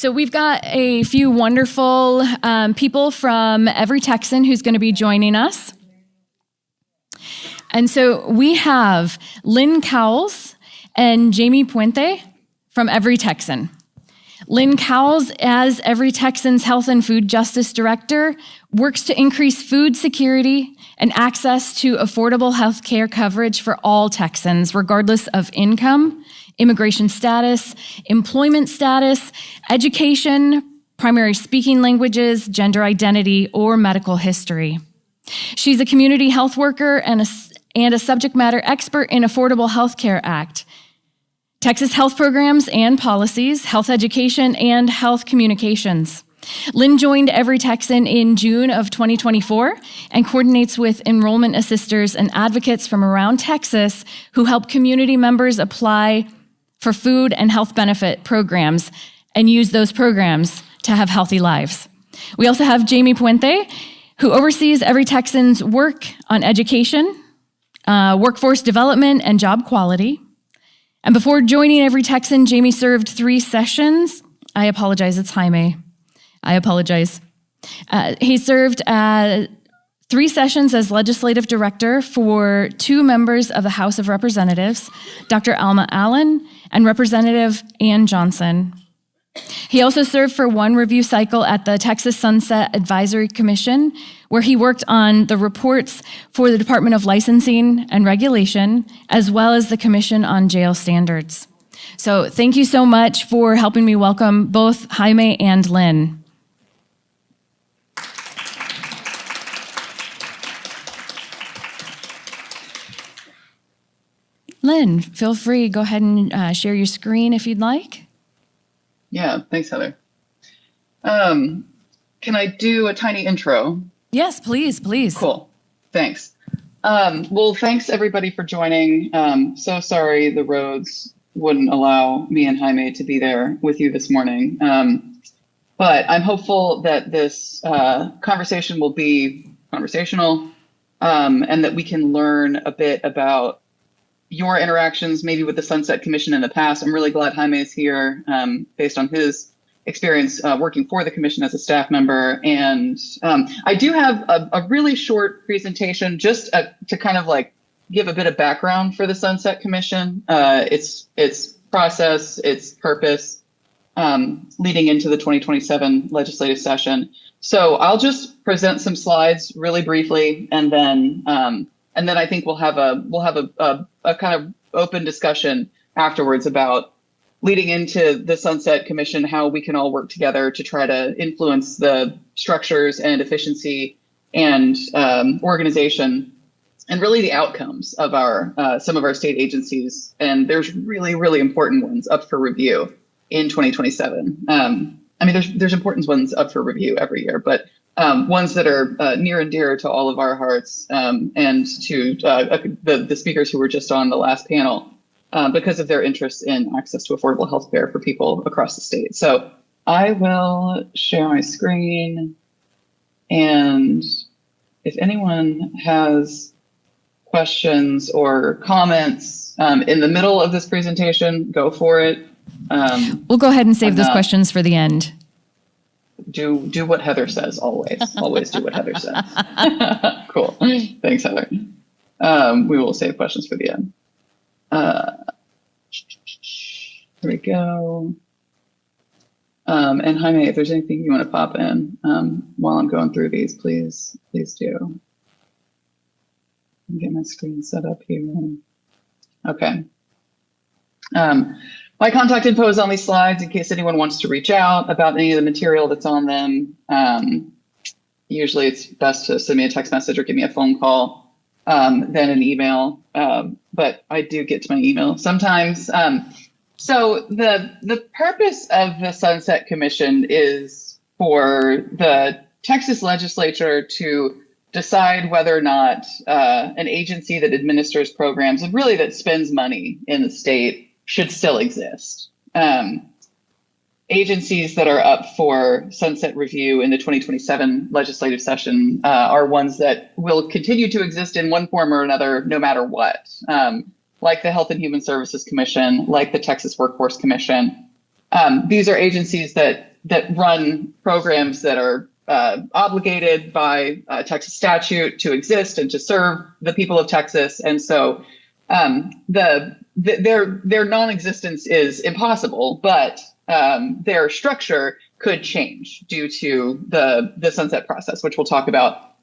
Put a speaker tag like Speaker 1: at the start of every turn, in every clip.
Speaker 1: So we've got a few wonderful people from Every Texan who's going to be joining us. And so we have Lynn Cowles and Jaime Puente from Every Texan. Lynn Cowles, as Every Texan's Health and Food Justice Director, works to increase food security and access to affordable health care coverage for all Texans, regardless of income, immigration status, employment status, education, primary speaking languages, gender identity, or medical history. She's a community health worker and a subject matter expert in Affordable Health Care Act, Texas health programs and policies, health education, and health communications. Lynn joined Every Texan in June of 2024 and coordinates with enrollment assisters and advocates from around Texas who help community members apply for food and health benefit programs and use those programs to have healthy lives. We also have Jaime Puente, who oversees Every Texan's work on education, workforce development, and job quality. And before joining Every Texan, Jaime served 3 sessions. I apologize, it's Jaime. I apologize. He served 3 sessions as legislative director for 2 members of the House of Representatives, Dr. Alma Allen and Representative Ann Johnson. He also served for 1 review cycle at the Texas Sunset Advisory Commission, where he worked on the reports for the Department of Licensing and Regulation, as well as the Commission on Jail Standards. So thank you so much for helping me welcome both Jaime and Lynn. Lynn, feel free, go ahead and share your screen if you'd like.
Speaker 2: Yeah, thanks, Heather. Can I do a tiny intro?
Speaker 1: Yes, please.
Speaker 2: Cool, thanks. Well, thanks everybody for joining. So sorry the roads wouldn't allow me and Jaime to be there with you this morning. But I'm hopeful that this conversation will be conversational and that we can learn a bit about your interactions maybe with the Sunset Commission in the past. I'm really glad Jaime is here based on his experience working for the commission as a staff member. And I do have a really short presentation just to kind of like give a bit of background for the Sunset Commission, its process, its purpose, leading into the 2027 legislative session. So I'll just present some slides really briefly, and then I think we'll have a kind of open discussion afterwards about leading into the Sunset Commission, how we can all work together to try to influence the structures and efficiency and organization and really the outcomes of some of our state agencies. And there's really, really important ones up for review in 2027. I mean, there's important ones up for review every year, but ones that are near and dear to all of our hearts and to the speakers who were just on the last panel because of their interest in access to affordable health care for people across the state. So I will share my screen, and if anyone has questions or comments in the middle of this presentation, go for it.
Speaker 1: We'll go ahead and save those questions for the end.
Speaker 2: Do what Heather says, always. Always do what Heather says. Cool. Thanks, Heather. We will save questions for the end. There we go. And Jaime, if there's anything you want to pop in while I'm going through these, please do. Get my screen set up here. Okay. My contact info is on these slides in case anyone wants to reach out about any of the material that's on them. Usually it's best to send me a text message or give me a phone call, then an email. But I do get to my email sometimes. So the purpose of the Sunset Commission is for the Texas legislature to decide whether or not an agency that administers programs and really that spends money in the state should still exist. Agencies that are up for sunset review in the 2027 legislative session are ones that will continue to exist in one form or another, no matter what, like the Health and Human Services Commission, like the Texas Workforce Commission. These are agencies that that run programs that are obligated by Texas statute to exist and to serve the people of Texas. And so their non-existence is impossible, but their structure could change due to the sunset process, which we'll talk about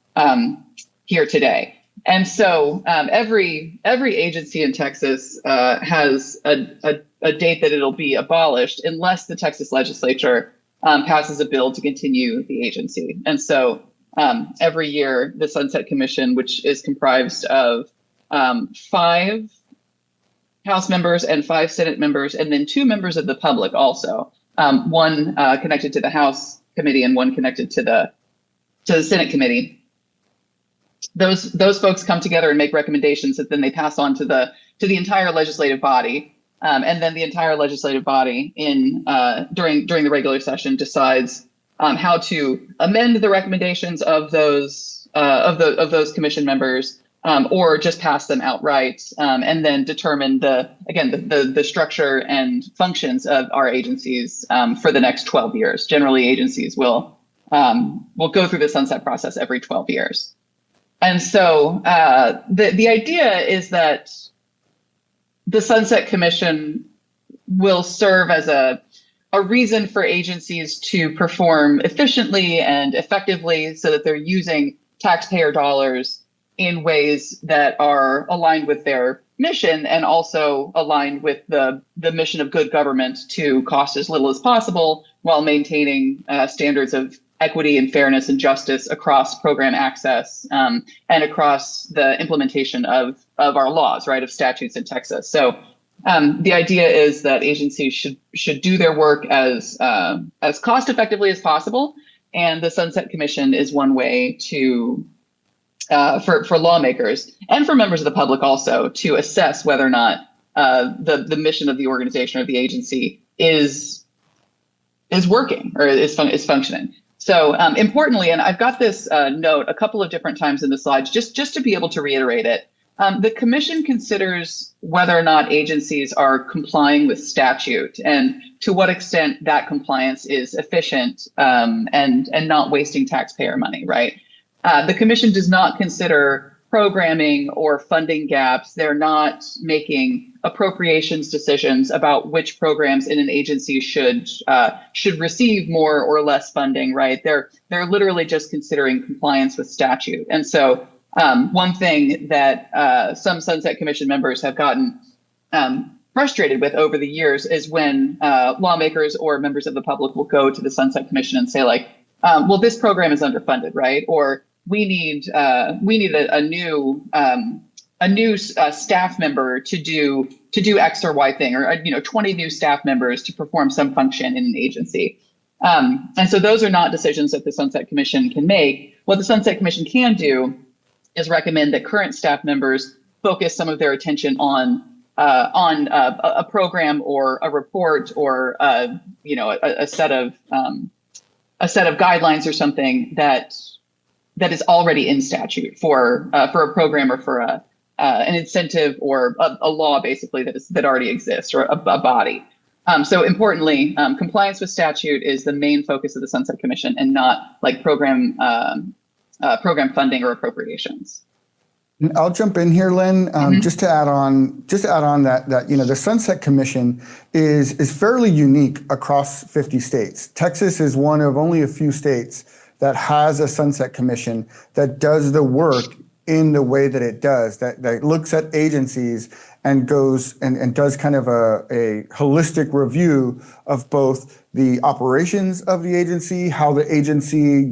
Speaker 2: here today. And so every agency in Texas has a date that it'll be abolished unless the Texas legislature passes a bill to continue the agency. And so every year, the Sunset Commission, which is comprised of 5 House members and 5 Senate members, and then 2 members of the public also, one connected to the House committee and one connected to the Senate committee. Those folks come together and make recommendations that then they pass on to the entire legislative body. And then the entire legislative body during the regular session decides how to amend the recommendations of those commission members, or just pass them outright, and then determine the structure and functions of our agencies for the next 12 years. Generally, agencies will go through the sunset process every 12 years. And so the idea is that the Sunset Commission will serve as a reason for agencies to perform efficiently and effectively so that they're using taxpayer dollars in ways that are aligned with their mission and also aligned with the mission of good government to cost as little as possible while maintaining standards of equity and fairness and justice across program access and across the implementation of our laws, right, of statutes in Texas. So the idea is that agencies should do their work as cost effectively as possible, and the Sunset Commission is one way to for lawmakers and for members of the public also to assess whether or not the mission of the organization or the agency is working or is functioning. So importantly, and I've got this note a couple of different times in the slides, just to be able to reiterate it. The commission considers whether or not agencies are complying with statute and to what extent that compliance is efficient and not wasting taxpayer money, right? The commission does not consider programming or funding gaps. They're not making appropriations decisions about which programs in an agency should receive more or less funding, right? They're literally just considering compliance with statute. And so one thing that some Sunset Commission members have gotten frustrated with over the years is when lawmakers or members of the public will go to the Sunset Commission and say, like, well, this program is underfunded, right? Or we need a new staff member to do X or Y thing, or 20 new staff members to perform some function in an agency. And so those are not decisions that the Sunset Commission can make. What the Sunset Commission can do is recommend that current staff members focus some of their attention on a program or a report or a set of guidelines or something that is already in statute for a program or for an incentive or a law basically that already exists, or a body. So importantly, compliance with statute is the main focus of the Sunset Commission and not like program funding or appropriations.
Speaker 3: I'll jump in here, Lynn, just to add on that the Sunset Commission is fairly unique across 50 states. Texas is one of only a few states that has a Sunset Commission that does the work in the way that it does, that looks at agencies and goes and does kind of a holistic review of both the operations of the agency, how the agency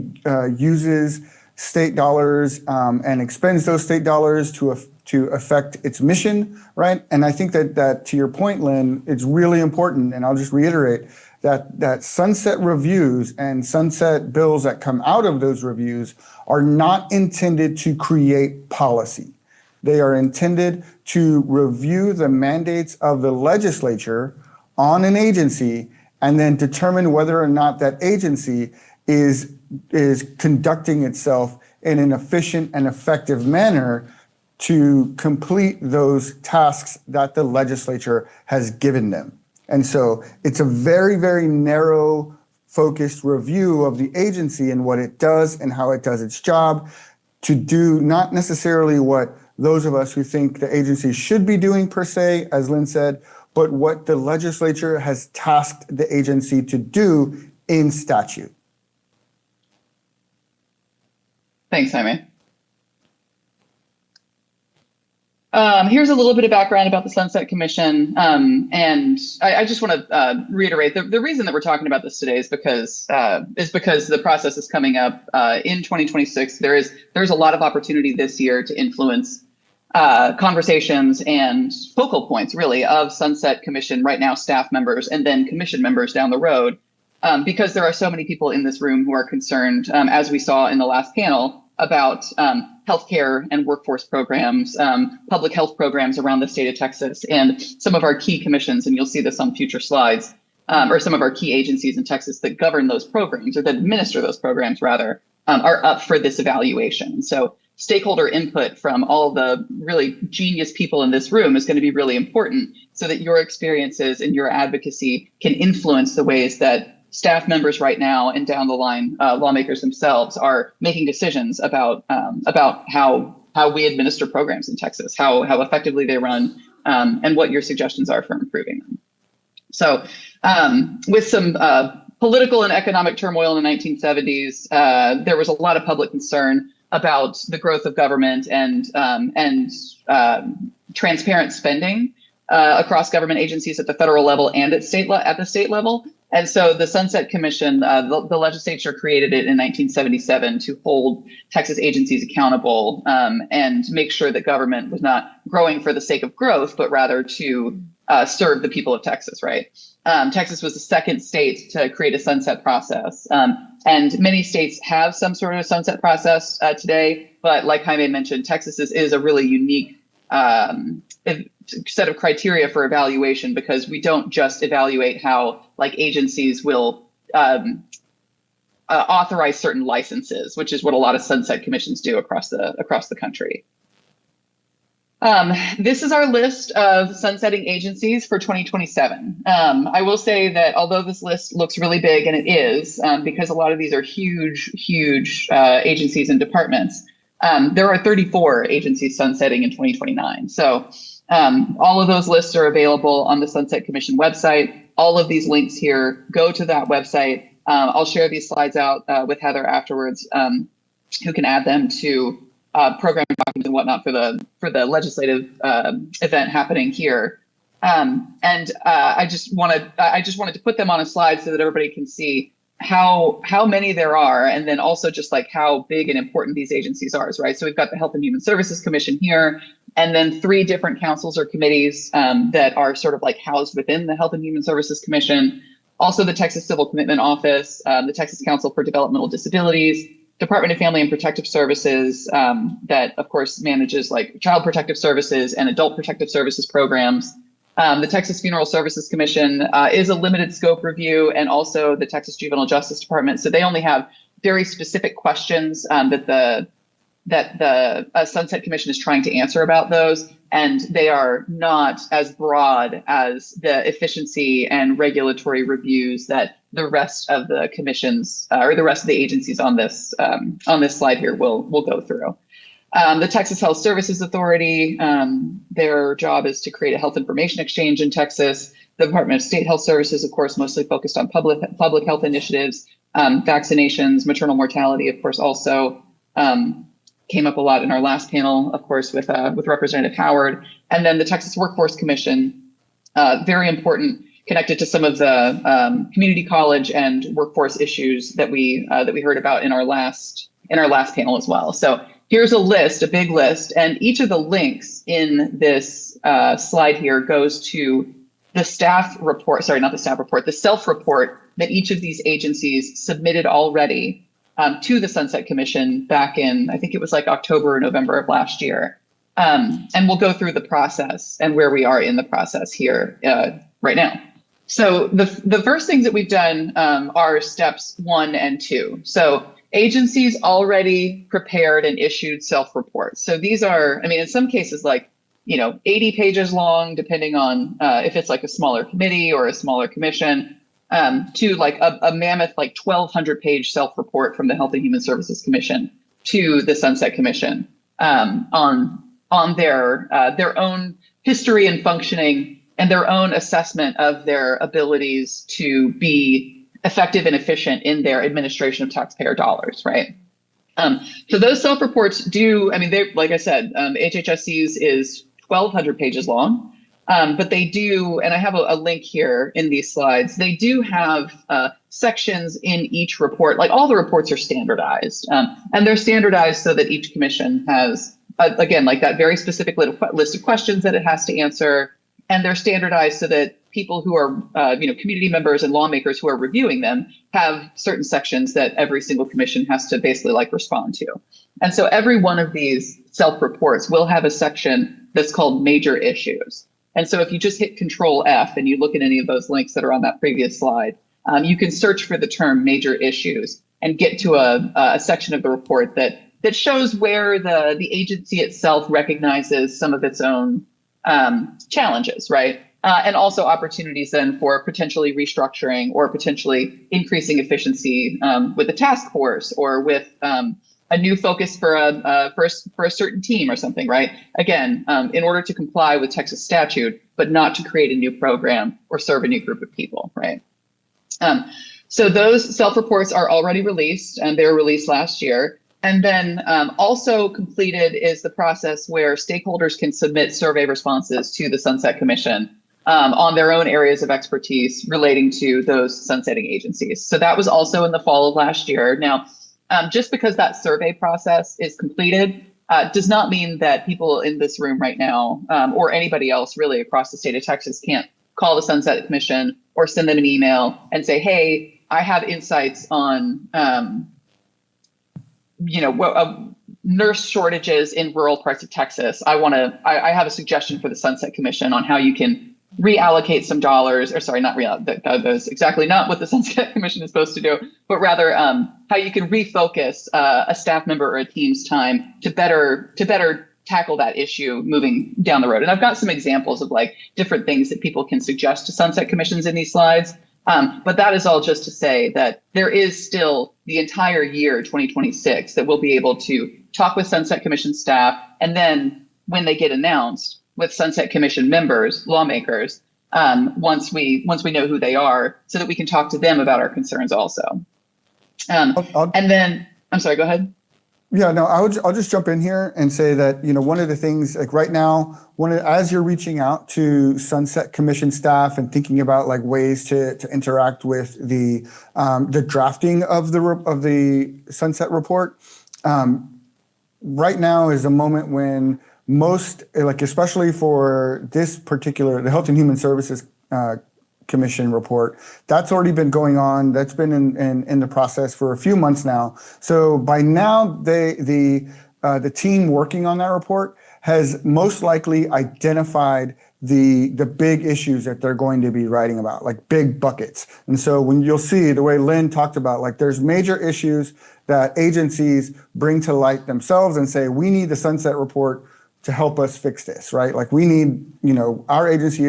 Speaker 3: uses state dollars and expends those state dollars to affect its mission, right? And I think that to your point, Lynn, it's really important, and I'll just reiterate that sunset reviews and sunset bills that come out of those reviews are not intended to create policy. They are intended to review the mandates of the legislature on an agency and then determine whether or not that agency is conducting itself in an efficient and effective manner to complete those tasks that the legislature has given them. And so it's a very, very narrow focused review of the agency and what it does and how it does its job, to do not necessarily what those of us who think the agency should be doing per se, as Lynn said, but what the legislature has tasked the agency to do in statute.
Speaker 2: Thanks, Jaime. Here's a little bit of background about the Sunset Commission. And I just want to reiterate the reason that we're talking about this today is because the process is coming up in 2026. There's a lot of opportunity this year to influence conversations and focal points, really, of Sunset Commission right now, staff members, and then commission members down the road, because there are so many people in this room who are concerned, as we saw in the last panel, about healthcare and workforce programs, public health programs around the state of Texas, and some of our key commissions, and you'll see this on future slides, or some of our key agencies in Texas that govern those programs, or that administer those programs, rather, are up for this evaluation. So stakeholder input from all the really genius people in this room is going to be really important, so that your experiences and your advocacy can influence the ways that staff members right now and down the line, lawmakers themselves are making decisions about how we administer programs in Texas, how effectively they run, and what your suggestions are for improving them. So with some political and economic turmoil in the 1970s, there was a lot of public concern about the growth of government and transparent spending across government agencies at the federal level and at the state level. And so the Sunset Commission, the legislature created it in 1977 to hold Texas agencies accountable and make sure that government was not growing for the sake of growth, but rather to serve the people of Texas, right? Texas was the second state to create a sunset process. And many states have some sort of sunset process today. But like Jaime mentioned, Texas is a really unique set of criteria for evaluation, because we don't just evaluate how agencies will authorize certain licenses, which is what a lot of sunset commissions do across the country. This is our list of sunsetting agencies for 2027. I will say that although this list looks really big, and it is, because a lot of these are huge agencies and departments, there are 34 agencies sunsetting in 2029. So all of those lists are available on the Sunset Commission website. All of these links here go to that website. I'll share these slides out with Heather afterwards, who can add them to program documents and whatnot for the legislative event happening here. I just wanted to put them on a slide so that everybody can see how many there are, and then also just how big and important these agencies are, right? So we've got the Health and Human Services Commission here, and then 3 different councils or committees that are sort of housed within the Health and Human Services Commission. Also the Texas Civil Commitment Office, the Texas Council for Developmental Disabilities, Department of Family and Protective Services, that of course manages child protective services and adult protective services programs. The Texas Funeral Services Commission is a limited scope review, and also the Texas Juvenile Justice Department. So they only have very specific questions that the Sunset Commission is trying to answer about those, and they are not as broad as the efficiency and regulatory reviews that the rest of the commissions or the rest of the agencies on this slide here will go through. The Texas Health Services Authority, their job is to create a health information exchange in Texas. The Department of State Health Services, of course, mostly focused on public health initiatives, vaccinations, maternal mortality, of course, also came up a lot in our last panel, of course, with Representative Howard. And then the Texas Workforce Commission, very important, connected to some of the community college and workforce issues that we heard about in our last panel as well. So here's a big list, and each of the links in this slide here goes to the the self-report that each of these agencies submitted already to the Sunset Commission back in, I think it was October or November of last year. And we'll go through the process and where we are in the process here right now. So the first things that we've done are steps 1 and 2. So agencies already prepared and issued self-reports. So these are, in some cases 80 pages long, depending on if it's a smaller committee or a smaller commission. to like a mammoth, like 1,200 page self-report from the Health and Human Services Commission to the Sunset Commission on their own history and functioning and their own assessment of their abilities to be effective and efficient in their administration of taxpayer dollars, right? So those self-reports do, I mean, they, like I said, HHSC's is 1,200 pages long. But they do, and I have a link here in these slides, they do have sections in each report, like all the reports are standardized. And they're standardized so that each commission has, again, like that very specific list of questions that it has to answer. And they're standardized so that people who are, community members and lawmakers who are reviewing them have certain sections that every single commission has to basically like respond to. And so every one of these self-reports will have a section that's called major issues. And so if you just hit Control F and you look at any of those links that are on that previous slide, you can search for the term major issues and get to a section of the report that shows where the agency itself recognizes some of its own challenges, right? And also opportunities then for potentially restructuring or potentially increasing efficiency with the task force or with a new focus for a certain team or something, right? Again, in order to comply with Texas statute, but not to create a new program or serve a new group of people, right? So those self-reports are already released, and they were released last year. And then also completed is the process where stakeholders can submit survey responses to the Sunset Commission on their own areas of expertise relating to those sunsetting agencies. So that was also in the fall of last year. Now, just because that survey process is completed does not mean that people in this room right now or anybody else really across the state of Texas can't call the Sunset Commission or send them an email and say, hey, I have insights on, nurse shortages in rural parts of Texas. I have a suggestion for the Sunset Commission on how you can reallocate some dollars, or sorry, not reallocate, that was exactly not what the Sunset Commission is supposed to do, but rather how you can refocus a staff member or a team's time to better tackle that issue moving down the road. And I've got some examples of like different things that people can suggest to Sunset Commissions in these slides. But that is all just to say that there is still the entire year 2026 that we'll be able to talk with Sunset Commission staff, and then when they get announced, with Sunset Commission members, lawmakers, once we know who they are, so that we can talk to them about our concerns also. And then, I'm sorry, go ahead.
Speaker 3: Yeah, no, I'll just jump in here and say that, one of the things like right now, as you're reaching out to Sunset Commission staff and thinking about like ways to interact with the drafting of the Sunset report, right now is a moment when most, like especially for this particular, the Health and Human Services Commission report, that's already been going on. That's been in the process for a few months now. So by now, the team working on that report has most likely identified the big issues that they're going to be writing about, like big buckets. And so when you'll see the way Lynn talked about, like there's major issues that agencies bring to light themselves and say, we need the Sunset report to help us fix this, right? Like we need, our agency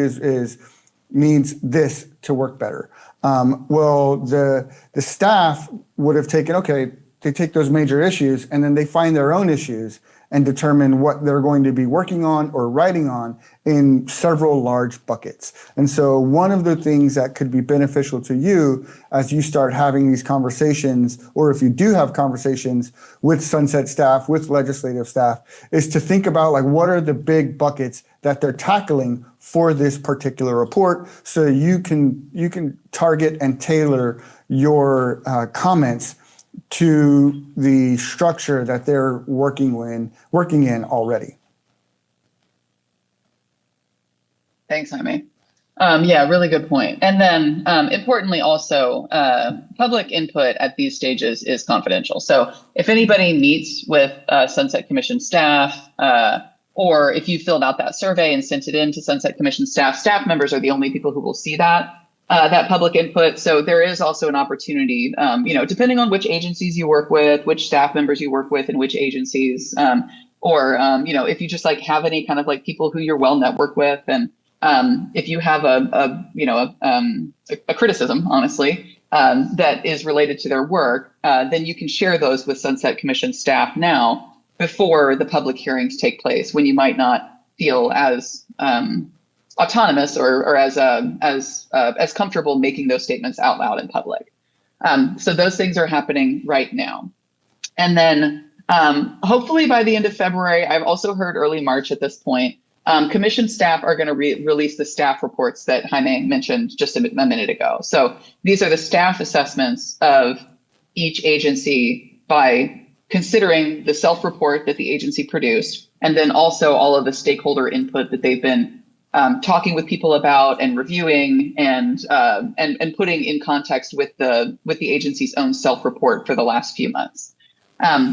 Speaker 3: needs this to work better. Well, the staff would have taken, okay, they take those major issues and then they find their own issues and determine what they're going to be working on or writing on in several large buckets. And so one of the things that could be beneficial to you as you start having these conversations, or if you do have conversations with Sunset staff, with legislative staff, is to think about like what are the big buckets that they're tackling for this particular report, so you can target and tailor your comments to the structure that they're working in already.
Speaker 2: Thanks, Jaime. Yeah, really good point. And then importantly also, public input at these stages is confidential. So if anybody meets with Sunset Commission staff, or if you filled out that survey and sent it in to Sunset Commission staff members are the only people who will see that public input. So there is also an opportunity, depending on which agencies you work with, which staff members you work with in which agencies, or if you just like have any kind of like people who you're well networked with and if you have a criticism, honestly, that is related to their work, then you can share those with Sunset Commission staff now before the public hearings take place, when you might not feel as autonomous or as comfortable making those statements out loud in public. So those things are happening right now. And then hopefully by the end of February, I've also heard early March at this point, commission staff are going to release the staff reports that Jaime mentioned just a minute ago. So these are the staff assessments of each agency by considering the self-report that the agency produced, and then also all of the stakeholder input that they've been talking with people about and reviewing and putting in context with the agency's own self-report for the last few months.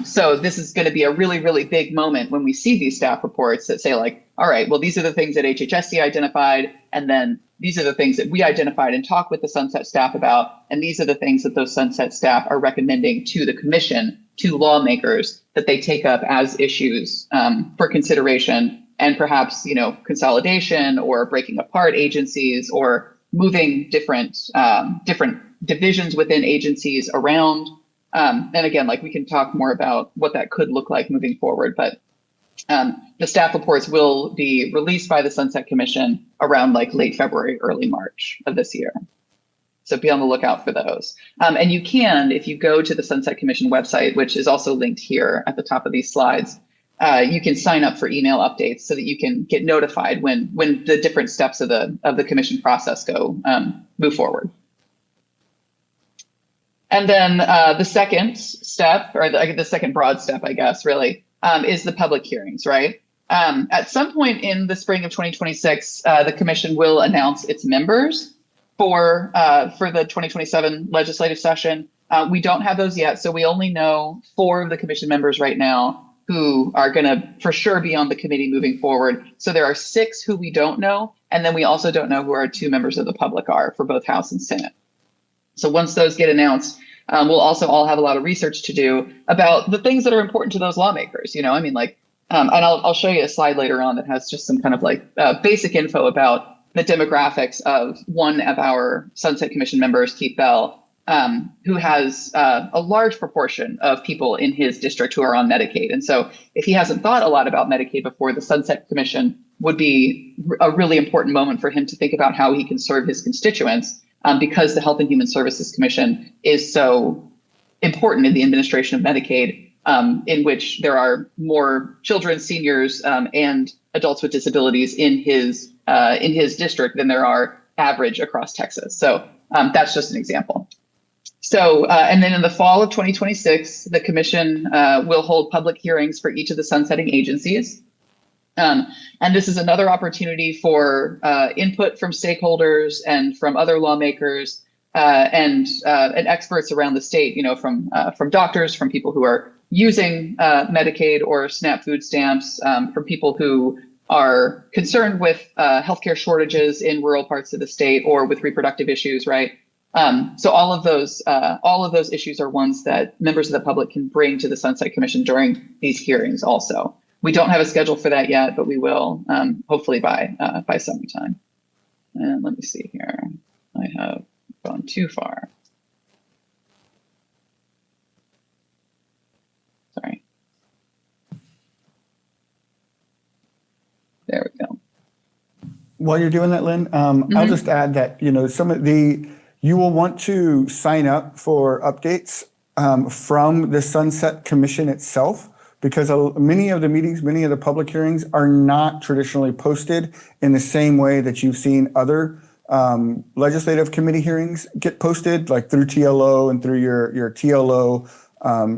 Speaker 2: So this is going to be a really, really big moment when we see these staff reports that say, like, all right, well, these are the things that HHSC identified, and then these are the things that we identified and talked with the Sunset staff about, and these are the things that those Sunset staff are recommending to the commission, to lawmakers, that they take up as issues for consideration, and perhaps, consolidation or breaking apart agencies or moving different divisions within agencies around. And again, we can talk more about what that could look like moving forward, but the staff reports will be released by the Sunset Commission around late February, early March of this year. So be on the lookout for those. And you can, if you go to the Sunset Commission website, which is also linked here at the top of these slides, you can sign up for email updates so that you can get notified when the different steps of the commission process move forward. And then the second step, or the second broad step, I guess, really, is the public hearings, right? At some point in the spring of 2026, the commission will announce its members for the 2027 legislative session. We don't have those yet, so we only know 4 of the commission members right now who are going to for sure be on the committee moving forward. So there are 6 who we don't know, and then we also don't know who our 2 members of the public are for both House and Senate. So once those get announced, we'll also all have a lot of research to do about the things that are important to those lawmakers. And I'll show you a slide later on that has just some kind of basic info about the demographics of one of our Sunset Commission members, Keith Bell, who has a large proportion of people in his district who are on Medicaid. And so if he hasn't thought a lot about Medicaid before, the Sunset Commission would be a really important moment for him to think about how he can serve his constituents. Because the Health and Human Services Commission is so important in the administration of Medicaid, in which there are more children, seniors, and adults with disabilities in his district than there are average across Texas. So that's just an example. So, and then in the fall of 2026, the commission will hold public hearings for each of the sunsetting agencies. And this is another opportunity for input from stakeholders and from other lawmakers and experts around the state, from doctors, from people who are using Medicaid or SNAP food stamps, from people who are concerned with healthcare shortages in rural parts of the state or with reproductive issues, right? So all of those issues are ones that members of the public can bring to the Sunset Commission during these hearings also. We don't have a schedule for that yet, but we will hopefully by summertime. And let me see here. I have gone too far. Sorry. There we go.
Speaker 3: While you're doing that, Lynn, I'll just add that, you will want to sign up for updates from the Sunset Commission itself, because many of the meetings, many of the public hearings are not traditionally posted in the same way that you've seen other legislative committee hearings get posted, like through TLO and through your TLO,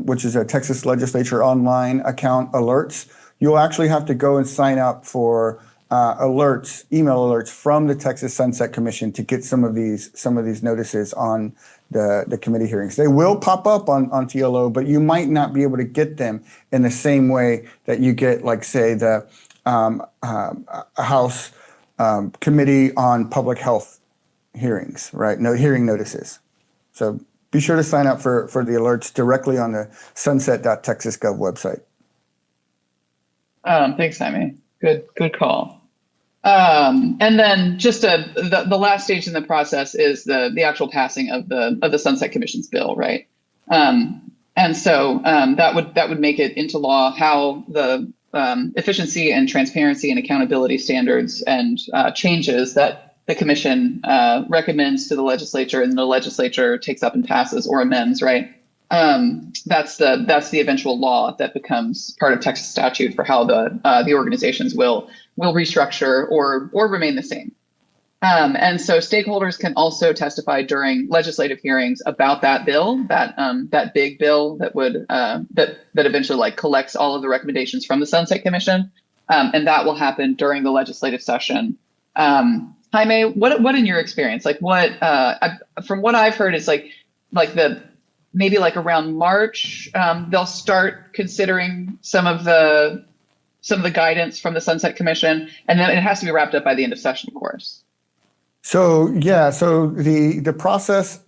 Speaker 3: which is a Texas Legislature online account alerts. You'll actually have to go and sign up for alerts, email alerts from the Texas Sunset Commission to get some of these notices on the committee hearings. They will pop up on TLO, but you might not be able to get them in the same way that you get, say, the House Committee on Public Health hearings, right? No hearing notices. So be sure to sign up for the alerts directly on the sunset.texas.gov website.
Speaker 2: Thanks, Jaime. Good call. And then just the last stage in the process is the actual passing of the Sunset Commission's bill, right? And so that would make it into law how the efficiency and transparency and accountability standards and changes that the commission recommends to the legislature and the legislature takes up and passes or amends, right? That's the eventual law that becomes part of Texas statute for how the organizations will restructure or remain the same. And so stakeholders can also testify during legislative hearings about that bill, that big bill that would that eventually like collects all of the recommendations from the Sunset Commission, and that will happen during the legislative session. Jaime, what in your experience, like from what I've heard, is like maybe like around March they'll start considering some of the guidance from the Sunset Commission, and then it has to be wrapped up by the end of session, of course.
Speaker 3: So the process,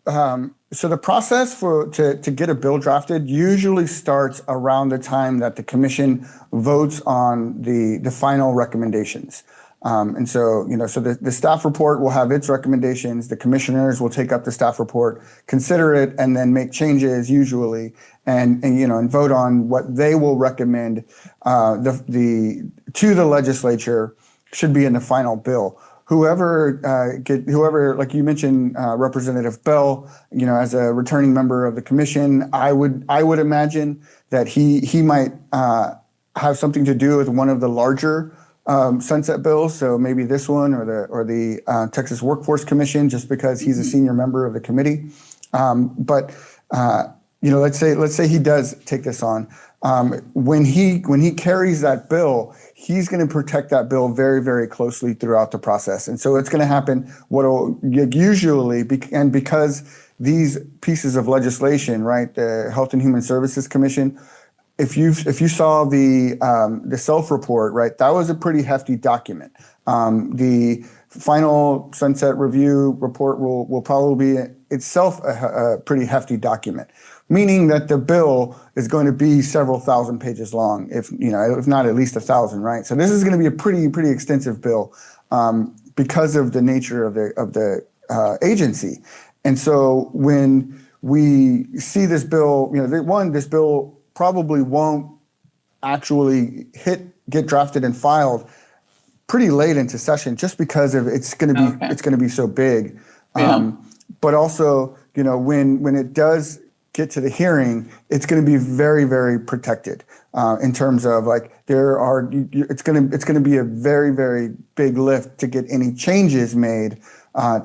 Speaker 3: the process to get a bill drafted usually starts around the time that the commission votes on the final recommendations. And so the staff report will have its recommendations. The commissioners will take up the staff report, consider it, and then make changes usually, and vote on what they will recommend to the legislature should be in the final bill. Whoever, like you mentioned, Representative Bell, as a returning member of the commission, I would imagine that he might have something to do with one of the larger sunset bills. So maybe this one or the Texas Workforce Commission, just because he's a senior member of the committee. But let's say he does take this on. When he carries that bill, he's going to protect that bill very, very closely throughout the process. And so it's going to happen and because these pieces of legislation, right, the Health and Human Services Commission, if you saw the self-report, right, that was a pretty hefty document. The final sunset review report will probably be itself a pretty hefty document, meaning that the bill is going to be several thousand pages long, if not at least 1,000, right? So this is going to be a pretty extensive bill because of the nature of the agency. And so when we see this bill, this bill probably won't actually get drafted and filed pretty late into session, just because of it's going to be so big.
Speaker 2: Yeah.
Speaker 3: But also, when it does get to the hearing, it's going to be very, very protected in terms of it's going to be a very, very big lift to get any changes made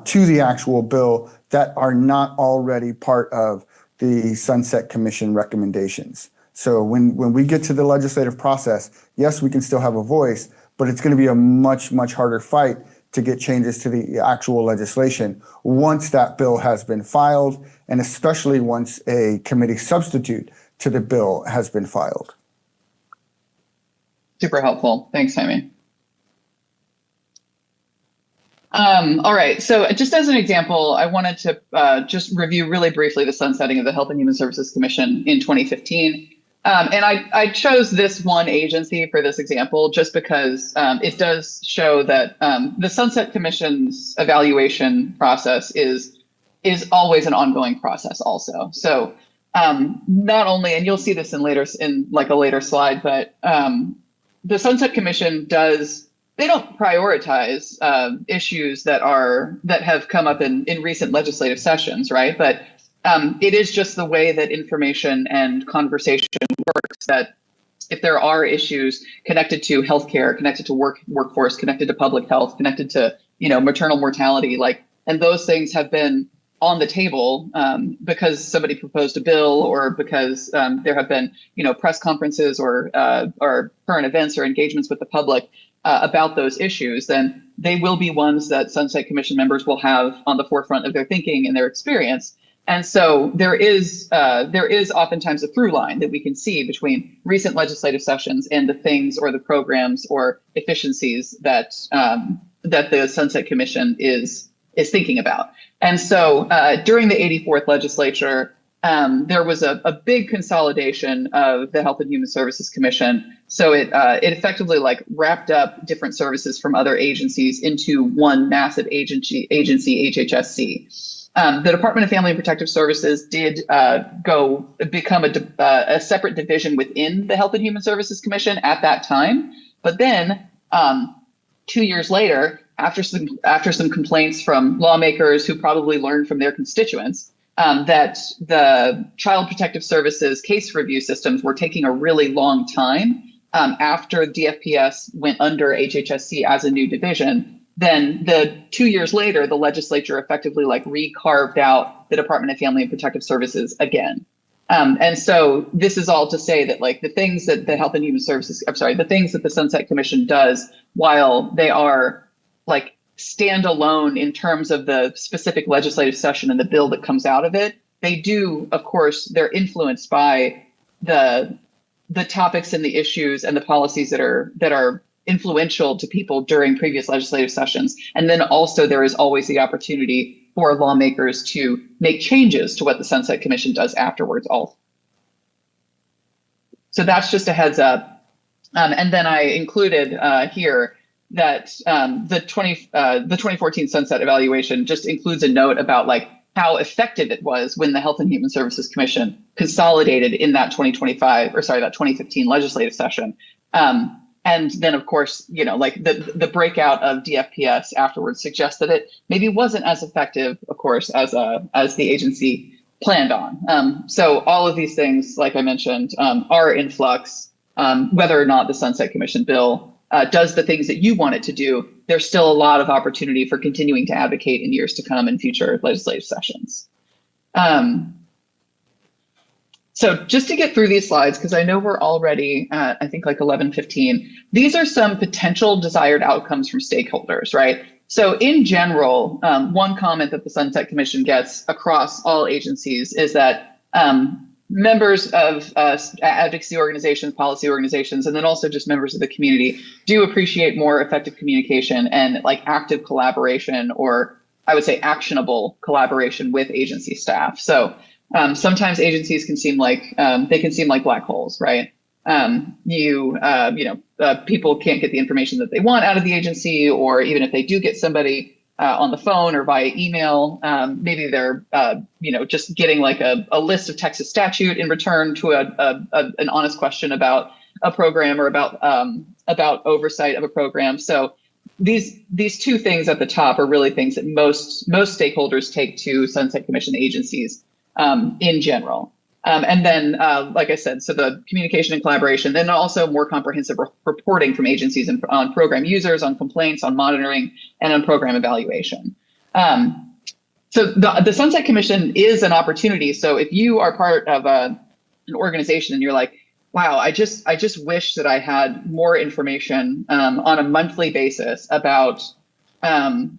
Speaker 3: to the actual bill that are not already part of the Sunset Commission recommendations. So when we get to the legislative process, yes, we can still have a voice, but it's going to be a much, much harder fight to get changes to the actual legislation once that bill has been filed, and especially once a committee substitute to the bill has been filed.
Speaker 2: Super helpful. Thanks, Jaime. All right. So just as an example, I wanted to just review really briefly the sunsetting of the Health and Human Services Commission in 2015. And I chose this one agency for this example just because it does show that the Sunset Commission's evaluation process is always an ongoing process also. So not only, and you'll see this in a later slide, but the Sunset Commission they don't prioritize issues that have come up in recent legislative sessions, right? But it is just the way that information and conversation works, that if there are issues connected to healthcare, connected to workforce, connected to public health, connected to maternal mortality, and those things have been on the table because somebody proposed a bill, or because there have been press conferences or current events or engagements with the public about those issues, then they will be ones that Sunset Commission members will have on the forefront of their thinking and their experience. And so there is oftentimes a through line that we can see between recent legislative sessions and the things or the programs or efficiencies that the Sunset Commission is thinking about. And so during the 84th legislature, there was a big consolidation of the Health and Human Services Commission. So it effectively like wrapped up different services from other agencies into one massive agency, HHSC. The Department of Family and Protective Services did become a separate division within the Health and Human Services Commission at that time. But then 2 years later, after some complaints from lawmakers who probably learned from their constituents, that the Child Protective Services case review systems were taking a really long time after DFPS went under HHSC as a new division. Then 2 years later, the legislature effectively like recarved out the Department of Family and Protective Services again. And so this is all to say that like the things that the Health and Human Services, the things that the Sunset Commission does, while they are like standalone in terms of the specific legislative session and the bill that comes out of it, they do, of course, they're influenced by the topics and the issues and the policies that are influential to people during previous legislative sessions. And then also there is always the opportunity for lawmakers to make changes to what the Sunset Commission does afterwards. So that's just a heads up. And then I included here that the 2014 Sunset Evaluation just includes a note about like how effective it was when the Health and Human Services Commission consolidated in that 2015 legislative session. And then, of course, you know, like the breakout of DFPS afterwards suggests that it maybe wasn't as effective, of course, as the agency planned on. So all of these things, like I mentioned, are in flux. Whether or not the Sunset Commission bill does the things that you want it to do, there's still a lot of opportunity for continuing to advocate in years to come in future legislative sessions. So just to get through these slides, because I know we're already at, I think, like 11:15, these are some potential desired outcomes from stakeholders, right? So in general, one comment that the Sunset Commission gets across all agencies is that members of advocacy organizations, policy organizations, and then also just members of the community do appreciate more effective communication and like active collaboration, or I would say actionable collaboration with agency staff. So sometimes agencies can seem like black holes, right? People can't get the information that they want out of the agency, or even if they do get somebody on the phone or via email, maybe they're just getting like a list of Texas statute in return to an honest question about a program or about oversight of a program. So these two things at the top are really things that most stakeholders take to Sunset Commission agencies in general. And then, like I said, so the communication and collaboration, then also more comprehensive reporting from agencies on program users, on complaints, on monitoring, and on program evaluation. So the Sunset Commission is an opportunity. So if you are part of an organization and you're like, wow, I just wish that I had more information on a monthly basis about the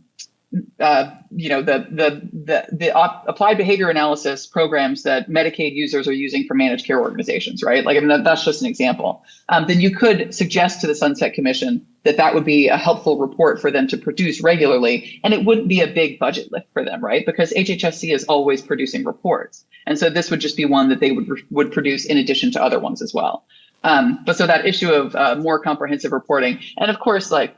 Speaker 2: applied behavior analysis programs that Medicaid users are using for managed care organizations, right? Like, I mean, that's just an example. Then you could suggest to the Sunset Commission that would be a helpful report for them to produce regularly, and it wouldn't be a big budget lift for them, right? Because HHSC is always producing reports. And so this would just be one that they would produce in addition to other ones as well. But so that issue of more comprehensive reporting, and of course, like,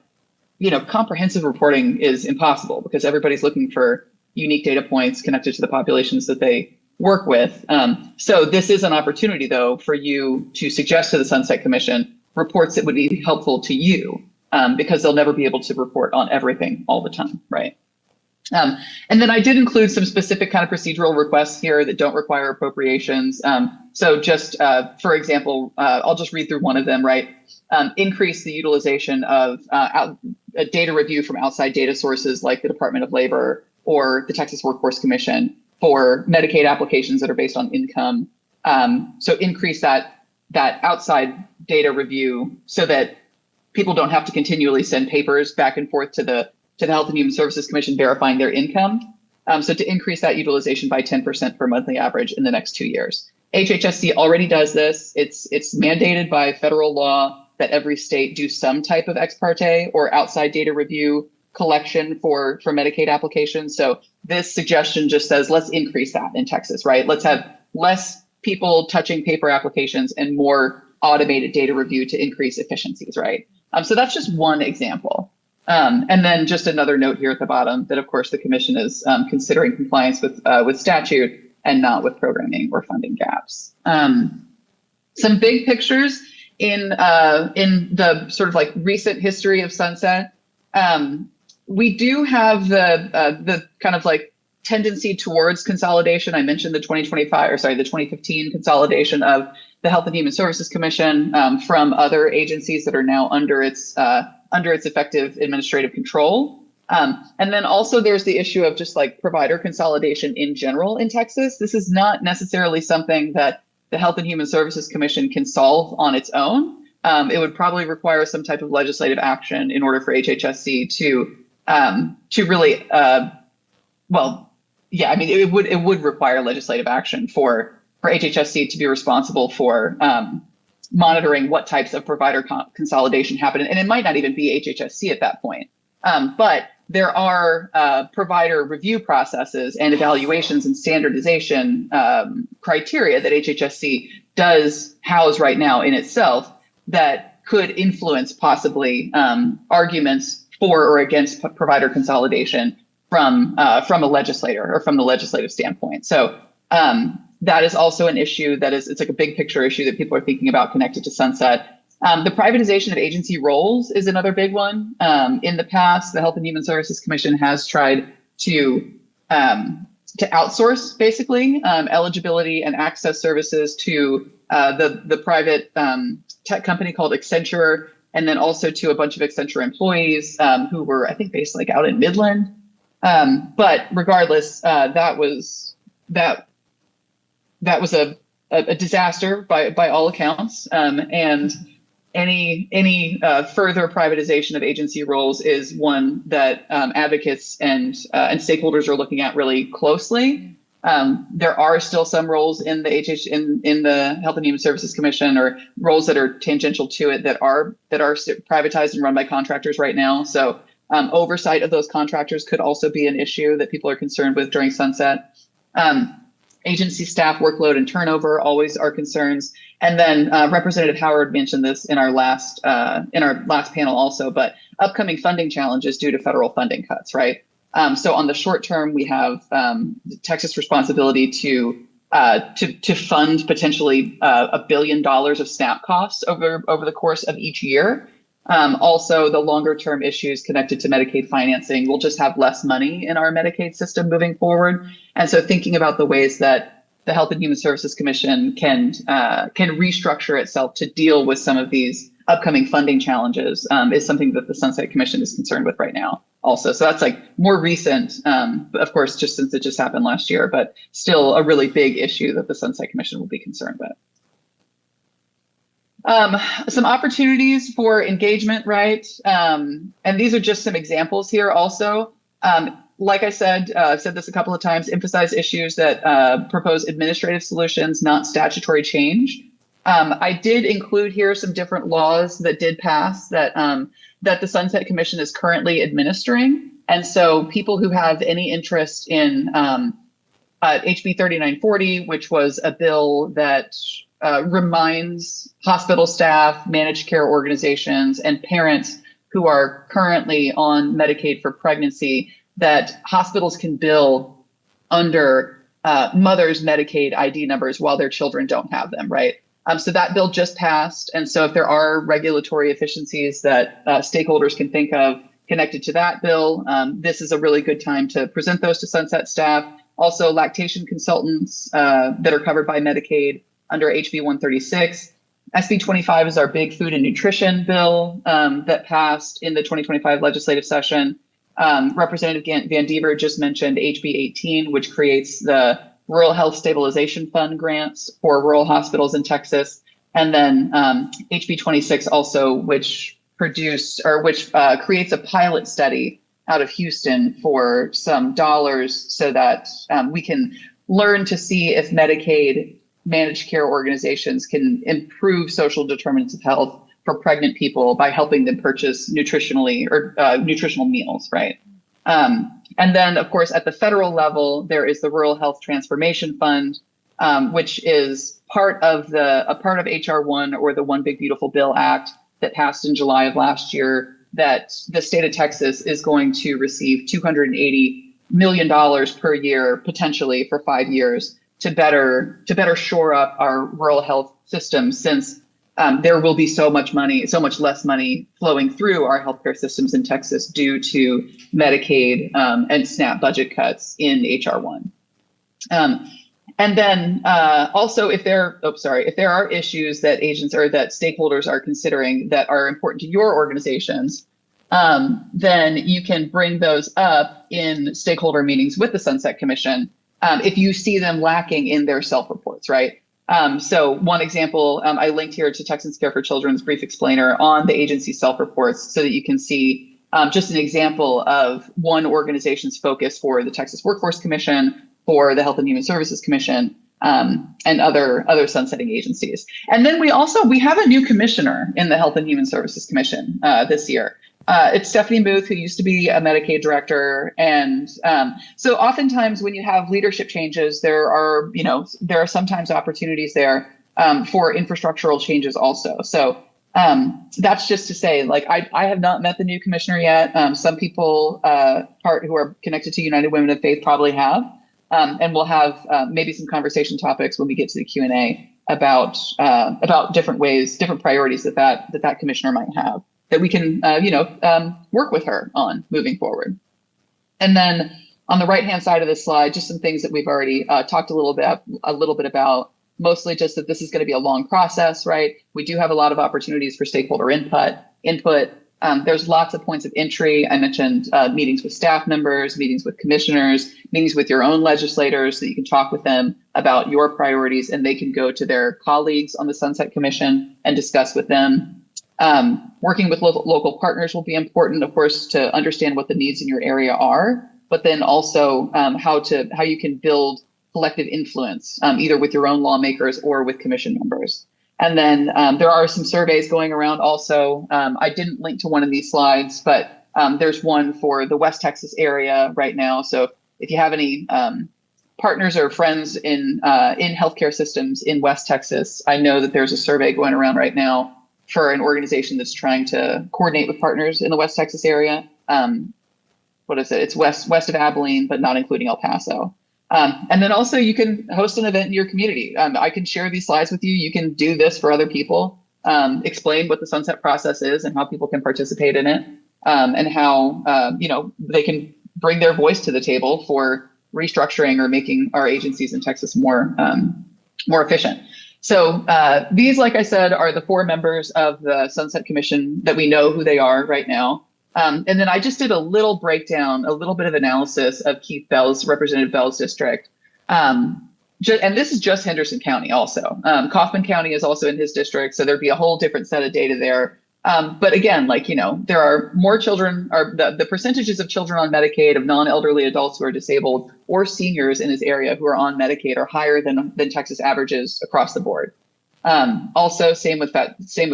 Speaker 2: comprehensive reporting is impossible because everybody's looking for unique data points connected to the populations that they work with. So this is an opportunity, though, for you to suggest to the Sunset Commission reports that would be helpful to you, because they'll never be able to report on everything all the time, right? And then I did include some specific kind of procedural requests here that don't require appropriations. So just, for example, I'll just read through one of them, right? Increase the utilization of data review from outside data sources like the Department of Labor or the Texas Workforce Commission for Medicaid applications that are based on income. So increase that outside data review so that people don't have to continually send papers back and forth to the Health and Human Services Commission verifying their income. So to increase that utilization by 10% per monthly average in the next 2 years. HHSC already does this. It's mandated by federal law that every state do some type of ex parte or outside data review collection for Medicaid applications. So this suggestion just says, let's increase that in Texas, right? Let's have less people touching paper applications and more automated data review to increase efficiencies, right? So that's just one example. And then just another note here at the bottom that, of course, the commission is considering compliance with statute and not with programming or funding gaps. Some big pictures in the sort of like recent history of Sunset. We do have the kind of like tendency towards consolidation. I mentioned the 2015 consolidation of the Health and Human Services Commission from other agencies that are now under its effective administrative control. And then also there's the issue of just like provider consolidation in general in Texas. This is not necessarily something that the Health and Human Services Commission can solve on its own. It would probably require some type of legislative action in order for HHSC to really, it would require legislative action for HHSC to be responsible for monitoring what types of provider consolidation happen. And it might not even be HHSC at that point. But there are provider review processes and evaluations and standardization criteria that HHSC does house right now in itself that could influence possibly arguments for or against provider consolidation from a legislator or from the legislative standpoint. So that is also an issue it's like a big picture issue that people are thinking about connected to Sunset. The privatization of agency roles is another big one. In the past, the Health and Human Services Commission has tried to outsource basically eligibility and access services to the private tech company called Accenture, and then also to a bunch of Accenture employees who were, I think, based like out in Midland. But regardless, that was a disaster by all accounts, and any further privatization of agency roles is one that advocates and stakeholders are looking at really closely. There are still some roles in the in the Health and Human Services Commission, or roles that are tangential to it, that are privatized and run by contractors right now. So oversight of those contractors could also be an issue that people are concerned with during Sunset. Agency staff workload and turnover always are concerns. And then Representative Howard mentioned this in our last panel also, but upcoming funding challenges due to federal funding cuts, right? So on the short term, we have Texas responsibility to fund potentially $1 billion of SNAP costs over the course of each year. Also, the longer term issues connected to Medicaid financing, we'll just have less money in our Medicaid system moving forward. And so thinking about the ways that the Health and Human Services Commission can restructure itself to deal with some of these upcoming funding challenges is something that the Sunset Commission is concerned with right now also. So that's like more recent, of course, just since it just happened last year, but still a really big issue that the Sunset Commission will be concerned with. Some opportunities for engagement, right? And these are just some examples here also. Like I said, I've said this a couple of times, emphasize issues that propose administrative solutions, not statutory change. I did include here some different laws that did pass that the Sunset Commission is currently administering. And so people who have any interest in HB 3940, which was a bill that reminds hospital staff, managed care organizations, and parents who are currently on Medicaid for pregnancy that hospitals can bill under mothers' Medicaid ID numbers while their children don't have them, right? So that bill just passed. And so if there are regulatory efficiencies that stakeholders can think of connected to that bill, this is a really good time to present those to Sunset staff. Also, lactation consultants that are covered by Medicaid under HB 136. SB 25 is our big food and nutrition bill that passed in the 2025 legislative session. Representative Van Dever just mentioned HB 18, which creates the Rural Health Stabilization Fund grants for rural hospitals in Texas. And then HB 26 also, which creates a pilot study out of Houston for some dollars so that we can learn to see if Medicaid managed care organizations can improve social determinants of health for pregnant people by helping them purchase nutritional meals, right? And then, of course, at the federal level, there is the Rural Health Transformation Fund which is part of HR1 or the One Big Beautiful Bill Act that passed in July of last year, that the state of Texas is going to receive $280 million per year, potentially for 5 years, to better shore up our rural health system, since there will be so much less money flowing through our healthcare systems in Texas due to Medicaid and SNAP budget cuts in HR1. And then also, if there are issues that agents or that stakeholders are considering that are important to your organizations, then you can bring those up in stakeholder meetings with the Sunset Commission if you see them lacking in their self-reports, right? So one example, I linked here to Texans Care for Children's brief explainer on the agency self-reports so that you can see just an example of one organization's focus for the Texas Workforce Commission, for the Health and Human Services Commission, and other sunsetting agencies. And then we have a new commissioner in the Health and Human Services Commission this year. It's Stephanie Booth, who used to be a Medicaid director. And so oftentimes when you have leadership changes, there are sometimes opportunities there for infrastructural changes also. So that's just to say, like, I have not met the new commissioner yet. Some people who are connected to United Women of Faith probably have. And we'll have maybe some conversation topics when we get to the Q&A about different priorities that commissioner might have, that we can, work with her on moving forward. And then on the right-hand side of this slide, just some things that we've already talked a little bit about, mostly just that this is going to be a long process, right? We do have a lot of opportunities for stakeholder input. There's lots of points of entry. I mentioned meetings with staff members, meetings with commissioners, meetings with your own legislators, so that you can talk with them about your priorities, and they can go to their colleagues on the Sunset Commission and discuss with them. Working with local partners will be important, of course, to understand what the needs in your area are, but then also how you can build collective influence, either with your own lawmakers or with commission members. And then there are some surveys going around also. I didn't link to one of these slides, but there's one for the West Texas area right now. So if you have any partners or friends in healthcare systems in West Texas, I know that there's a survey going around right now for an organization that's trying to coordinate with partners in the West Texas area. What is it? It's west of Abilene, but not including El Paso. And then also you can host an event in your community. I can share these slides with you. You can do this for other people, explain what the sunset process is and how people can participate in it, and how they can bring their voice to the table for restructuring or making our agencies in Texas more efficient. So these, like I said, are the 4 members of the Sunset Commission that we know who they are right now. And then I just did a little breakdown, a little bit of analysis of Representative Bell's district. And this is just Henderson County also. Kaufman County is also in his district, so there'd be a whole different set of data there. But again, there are more children, or the percentages of children on Medicaid, of non-elderly adults who are disabled, or seniors in his area who are on Medicaid, are higher than Texas averages across the board. Also, same with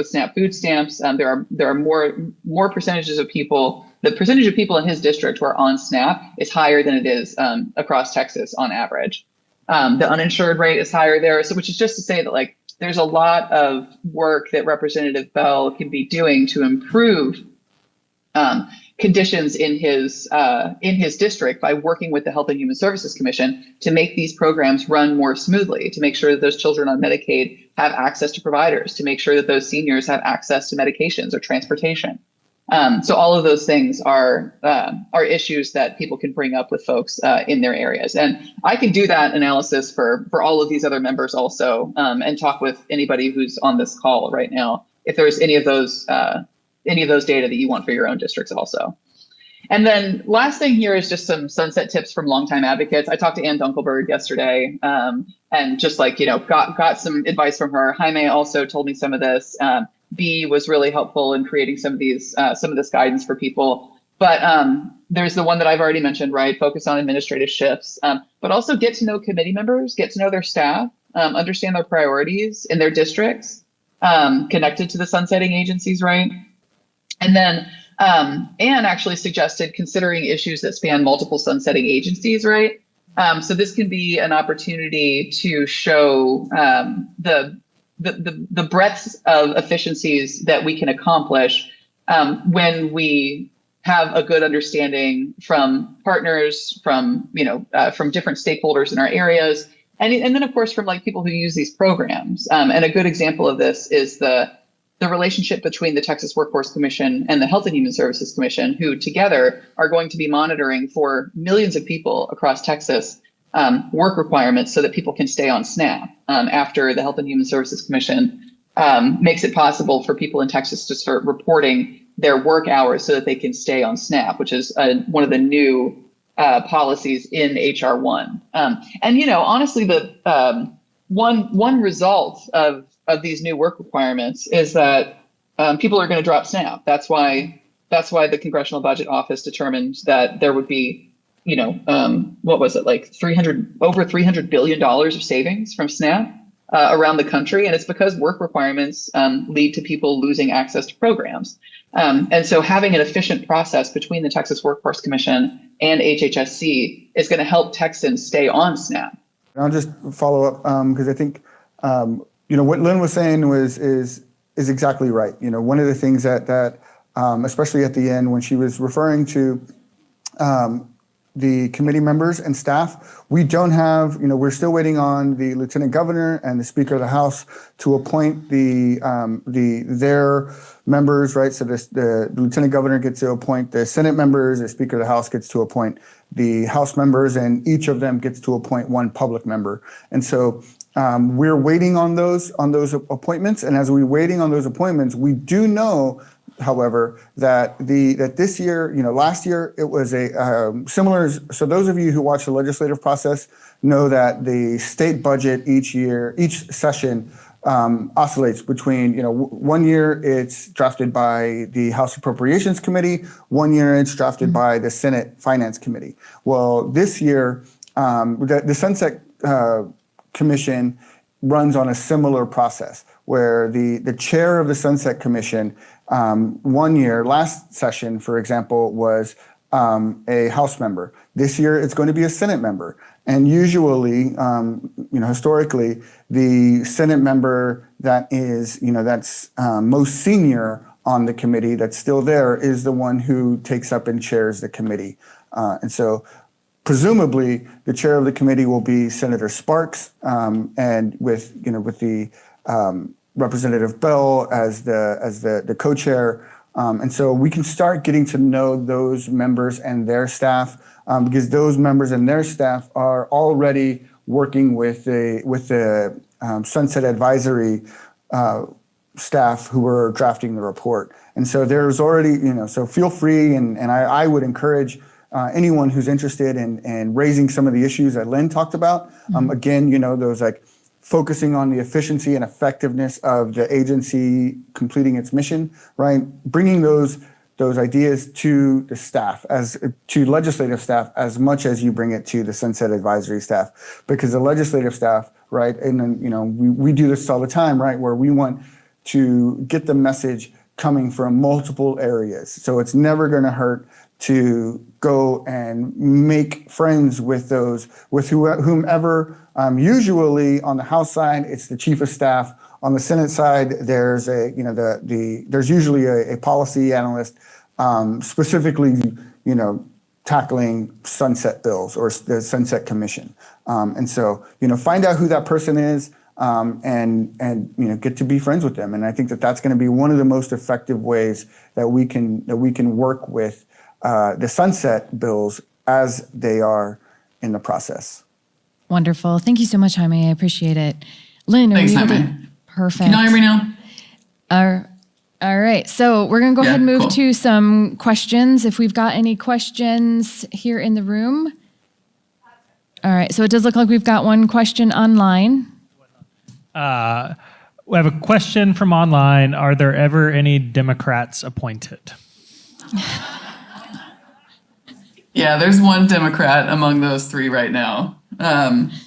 Speaker 2: SNAP food stamps. There are more percentages of people. The percentage of people in his district who are on SNAP is higher than it is across Texas on average. The uninsured rate is higher there. So, which is just to say that there's a lot of work that Representative Bell can be doing to improve conditions in his district by working with the Health and Human Services Commission to make these programs run more smoothly, to make sure that those children on Medicaid have access to providers, to make sure that those seniors have access to medications or transportation. So all of those things are issues that people can bring up with folks in their areas. And I can do that analysis for all of these other members also, and talk with anybody who's on this call right now if there's any of those data that you want for your own districts also. And then last thing here is just some sunset tips from longtime advocates. I talked to Ann Dunkelberg yesterday, and just got some advice from her. Jaime also told me some of this. B was really helpful in creating some of this guidance for people. But there's the one that I've already mentioned, right? Focus on administrative shifts, but also get to know committee members, get to know their staff, understand their priorities in their districts, connected to the sunsetting agencies, right? And then Anne actually suggested considering issues that span multiple sunsetting agencies, right? So this can be an opportunity to show the breadth of efficiencies that we can accomplish when we have a good understanding from partners, from different stakeholders in our areas, and then of course from like people who use these programs. And a good example of this is the relationship between the Texas Workforce Commission and the Health and Human Services Commission, who together are going to be monitoring for millions of people across Texas work requirements so that people can stay on SNAP after the Health and Human Services Commission makes it possible for people in Texas to start reporting their work hours so that they can stay on SNAP, which is one of the new policies in HR 1. And honestly, the one result of these new work requirements is that people are going to drop SNAP. That's why the Congressional Budget Office determined that there would be, what was it, like over $300 billion of savings from SNAP around the country. And it's because work requirements lead to people losing access to programs. And so having an efficient process between the Texas Workforce Commission and HHSC is going to help Texans stay on SNAP.
Speaker 3: I'll just follow up because I think, what Lynn was saying is exactly right. One of the things that especially at the end when she was referring to the committee members and staff, we don't have, we're still waiting on the lieutenant governor and the speaker of the House to appoint their members, right? So the lieutenant governor gets to appoint the Senate members, the speaker of the House gets to appoint the House members, and each of them gets to appoint one public member. And so we're waiting on those appointments. And as we're waiting on those appointments, we do know, however, that this year, last year it was a similar. So those of you who watch the legislative process know that the state budget each session oscillates between, 1 year it's drafted by the House Appropriations Committee, 1 year it's drafted by the Senate Finance Committee. Well, this year, the Sunset Commission runs on a similar process where the chair of the Sunset Commission 1 year, last session, for example, was a House member. This year, it's going to be a Senate member. And usually, historically, the Senate member that is, that's most senior on the committee that's still there is the one who takes up and chairs the committee. And so presumably, the chair of the committee will be Senator Sparks, and with the Representative Bell as the co-chair, and so we can start getting to know those members and their staff because those members and their staff are already working with the Sunset Advisory staff who are drafting the report, and so there's already so feel free and I would encourage anyone who's interested in raising some of the issues that Lynn talked about. Again, those like focusing on the efficiency and effectiveness of the agency completing its mission, right? Bringing those ideas to the staff, to legislative staff, as much as you bring it to the Sunset Advisory staff, because the legislative staff, right? And then, we do this all the time, right? Where we want to get the message coming from multiple areas. So it's never going to hurt to go and make friends with whomever. Usually on the House side, it's the chief of staff. On the Senate side, there's there's usually a policy analyst specifically, tackling sunset bills or the Sunset Commission. And so, find out who that person is and get to be friends with them. And I think that's going to be one of the most effective ways that we can work with the sunset bills as they are in the process.
Speaker 1: Wonderful. Thank you so much, Jaime. I appreciate it. Lynn,
Speaker 4: Thanks,
Speaker 1: are you able
Speaker 4: Jaime.
Speaker 1: to? Perfect.
Speaker 4: Can you hear me now?
Speaker 1: All right. So we're going to go ahead and move
Speaker 4: cool.
Speaker 1: to some questions. If we've got any questions here in the room. All right. So it does look like we've got one question online.
Speaker 5: We have a question from online. Are there ever any Democrats appointed?
Speaker 4: Yeah, there's one Democrat among those three right now.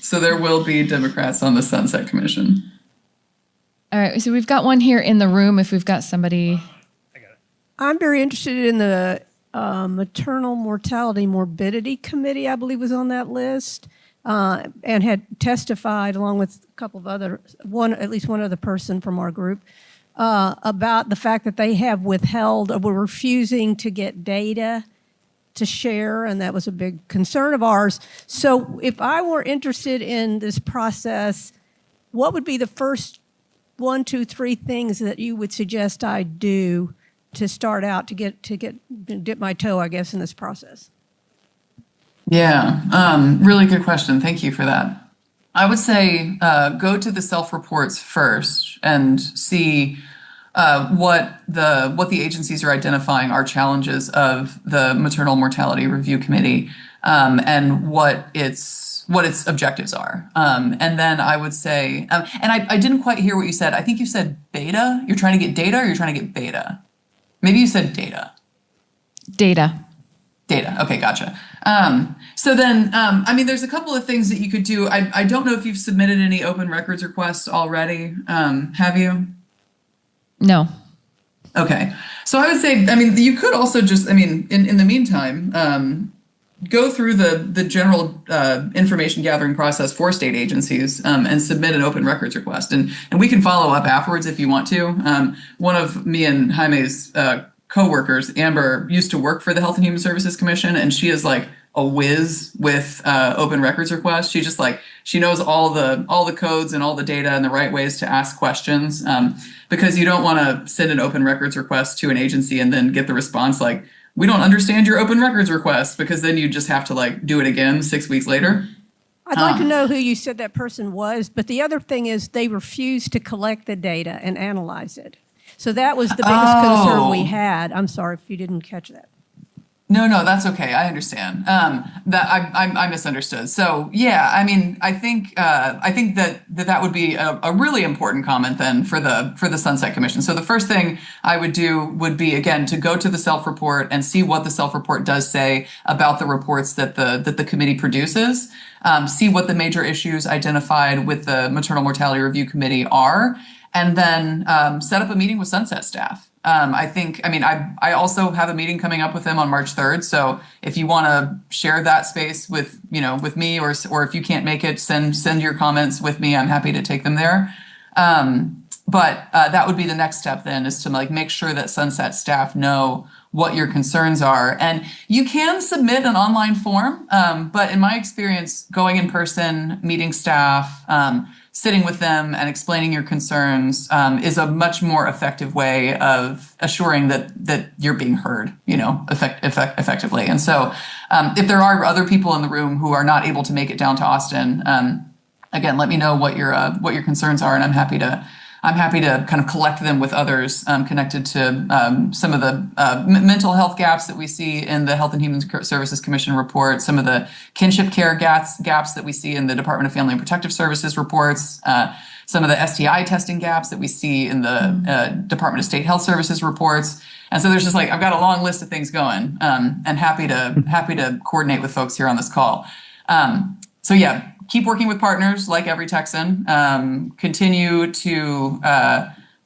Speaker 4: So there will be Democrats on the Sunset Commission.
Speaker 1: All right. So we've got one here in the room. If we've got somebody.
Speaker 6: I'm very interested in the Maternal Mortality Morbidity Committee, I believe, was on that list, and had testified along with a couple of at least one other person from our group, about the fact that they have withheld or were refusing to get data to share, and that was a big concern of ours. So if I were interested in this process, what would be the first 1, 2, 3 things that you would suggest I do to start out to dip my toe, I guess, in this process?
Speaker 4: Yeah, really good question. Thank you for that. I would say go to the self-reports first and see what the agencies are identifying are challenges of the Maternal Mortality Review Committee, and what its objectives are. And then I would say, and I didn't quite hear what you said. I think you said beta. You're trying to get data, or you're trying to get beta? Maybe you said data.
Speaker 1: Data.
Speaker 4: Data. Okay, gotcha. So then, there's a couple of things that you could do. I don't know if you've submitted any open records requests already. Have you?
Speaker 1: No.
Speaker 4: Okay. So I would say, you could also just, in the meantime, go through the general information gathering process for state agencies, and submit an open records request. And we can follow up afterwards if you want to. One of me and Jaime's co-workers, Amber, used to work for the Health and Human Services Commission, and she is like a whiz with open records requests. She knows all the codes and all the data and the right ways to ask questions, because you don't want to send an open records request to an agency and then get the response like, we don't understand your open records request, because then you just have to do it again 6 weeks later.
Speaker 6: I'd like to know who you said that person was, but the other thing is they refused to collect the data and analyze it. So that was the biggest concern we had. I'm sorry if you didn't catch that.
Speaker 4: No, that's okay. I understand. That I misunderstood. So yeah, I think that would be a really important comment then for the Sunset Commission. So the first thing I would do would be, again, to go to the self-report and see what the self-report does say about the reports that the committee produces. See what the major issues identified with the Maternal Mortality Review Committee are, and then set up a meeting with Sunset staff. I also have a meeting coming up with them on March 3rd. So if you want to share that space with me, or if you can't make it, send your comments with me. I'm happy to take them there. But that would be the next step then, is to make sure that Sunset staff know what your concerns are. And you can submit an online form, but in my experience, going in person, meeting staff, sitting with them and explaining your concerns is a much more effective way of assuring that you're being heard, effectively. And so if there are other people in the room who are not able to make it down to Austin, again, let me know what your concerns are, and I'm happy to kind of collect them with others connected to some of the mental health gaps that we see in the Health and Human Services Commission report, some of the kinship care gaps that we see in the Department of Family and Protective Services reports, some of the STI testing gaps that we see in the Department of State Health Services reports. And so there's just I've got a long list of things going, and happy to coordinate with folks here on this call. So yeah, keep working with partners like Every Texan. Continue to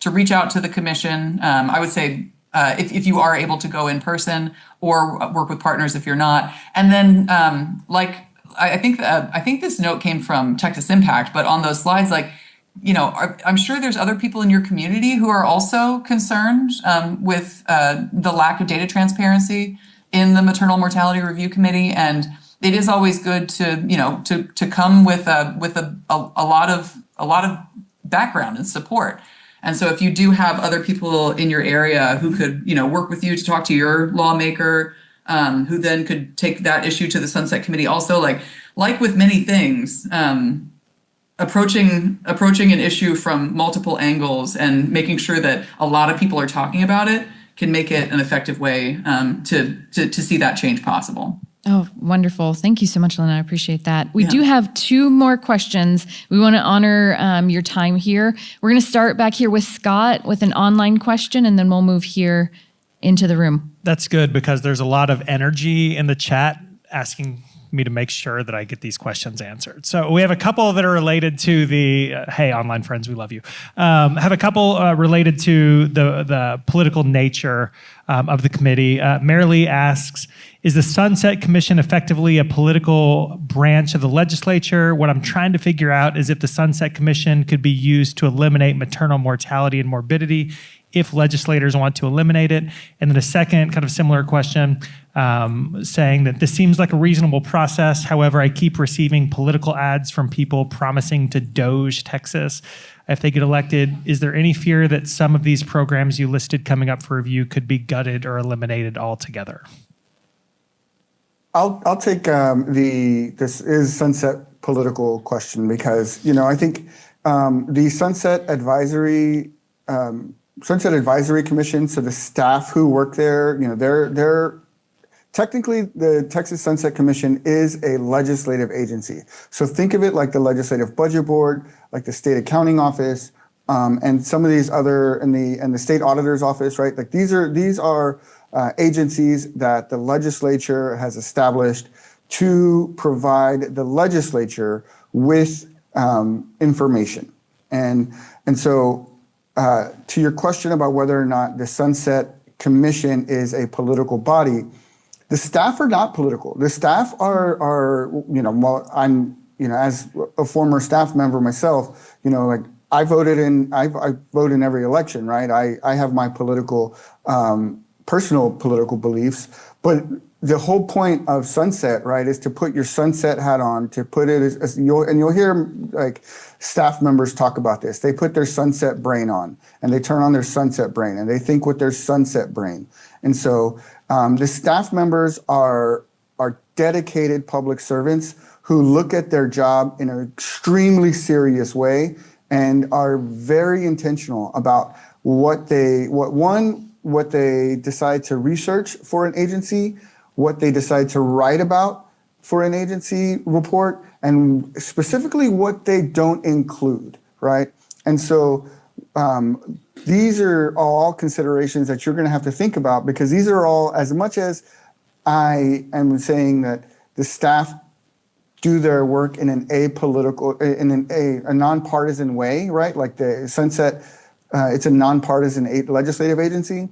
Speaker 4: reach out to the commission. I would say if you are able to go in person, or work with partners if you're not. And then I think this note came from Texas Impact, but on those slides, I'm sure there's other people in your community who are also concerned with the lack of data transparency in the Maternal Mortality Review Committee. And it is always good to come with a lot of background and support. And so if you do have other people in your area who could work with you to talk to your lawmaker, who then could take that issue to the Sunset Committee also, like with many things, approaching an issue from multiple angles and making sure that a lot of people are talking about it can make it an effective way to see that change possible.
Speaker 1: Oh, wonderful. Thank you so much, Lynn. I appreciate that. We do have 2 more questions. We want to honor your time here. We're going to start back here with Scott with an online question, and then we'll move here into the room.
Speaker 5: That's good, because there's a lot of energy in the chat asking me to make sure that I get these questions answered. So we have a couple that are related to the, hey, online friends, we love you. Have a couple related to the political nature of the committee. Marilee asks, is the Sunset Commission effectively a political branch of the legislature? What I'm trying to figure out is if the Sunset Commission could be used to eliminate maternal mortality and morbidity if legislators want to eliminate it. And then a second kind of similar question saying that this seems like a reasonable process. However, I keep receiving political ads from people promising to doge Texas if they get elected. Is there any fear that some of these programs you listed coming up for review could be gutted or eliminated altogether?
Speaker 3: I'll take this is sunset political question because, I think the Sunset Advisory Commission, so the staff who work there, they're technically the Texas Sunset Commission is a legislative agency. So think of it like the Legislative Budget Board, like the State Accounting Office, and some of these other and the State Auditor's Office, right? Like these are agencies that the legislature has established to provide the legislature with information, and so. To your question about whether or not the Sunset Commission is a political body, the staff are not political. The staff are well, I'm, as a former staff member myself, like I vote in every election, right? I have my personal political beliefs, but the whole point of Sunset, right, is to put your sunset hat on, to put it as you'll hear like staff members talk about this. They put their sunset brain on and they turn on their sunset brain and they think with their sunset brain. And so the staff members are dedicated public servants who look at their job in an extremely serious way and are very intentional about what they decide to research for an agency, what they decide to write about for an agency report, and specifically what they don't include, right? And so these are all considerations that you're going to have to think about, because these are all, as much as I am saying that the staff do their work in an apolitical, in a nonpartisan way, right? Like the Sunset, it's a nonpartisan legislative agency.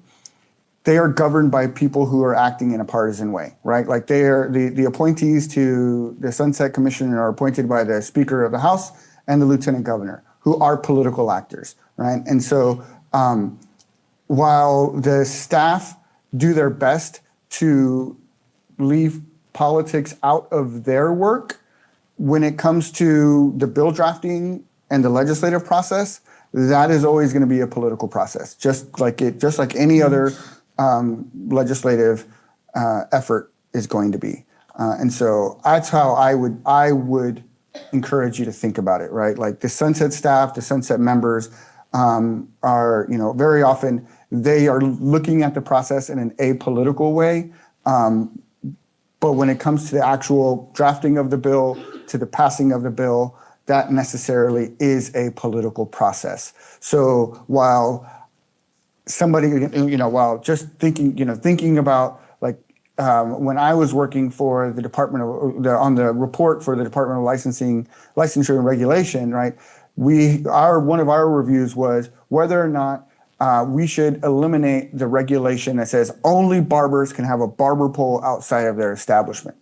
Speaker 3: They are governed by people who are acting in a partisan way, right? Like they are the appointees to the Sunset Commission are appointed by the Speaker of the House and the Lieutenant Governor, who are political actors, right? And so while the staff do their best to leave politics out of their work, when it comes to the bill drafting and the legislative process, that is always going to be a political process, just like any other legislative effort is going to be. And so that's how I would encourage you to think about it, right? Like the Sunset staff, the Sunset members are, very often they are looking at the process in an apolitical way. But when it comes to the actual drafting of the bill, to the passing of the bill, that necessarily is a political process. So while somebody, while just thinking about like when I was working for the on the report for the Department of Licensure and Regulation, right? One of our reviews was whether or not we should eliminate the regulation that says only barbers can have a barber pole outside of their establishment.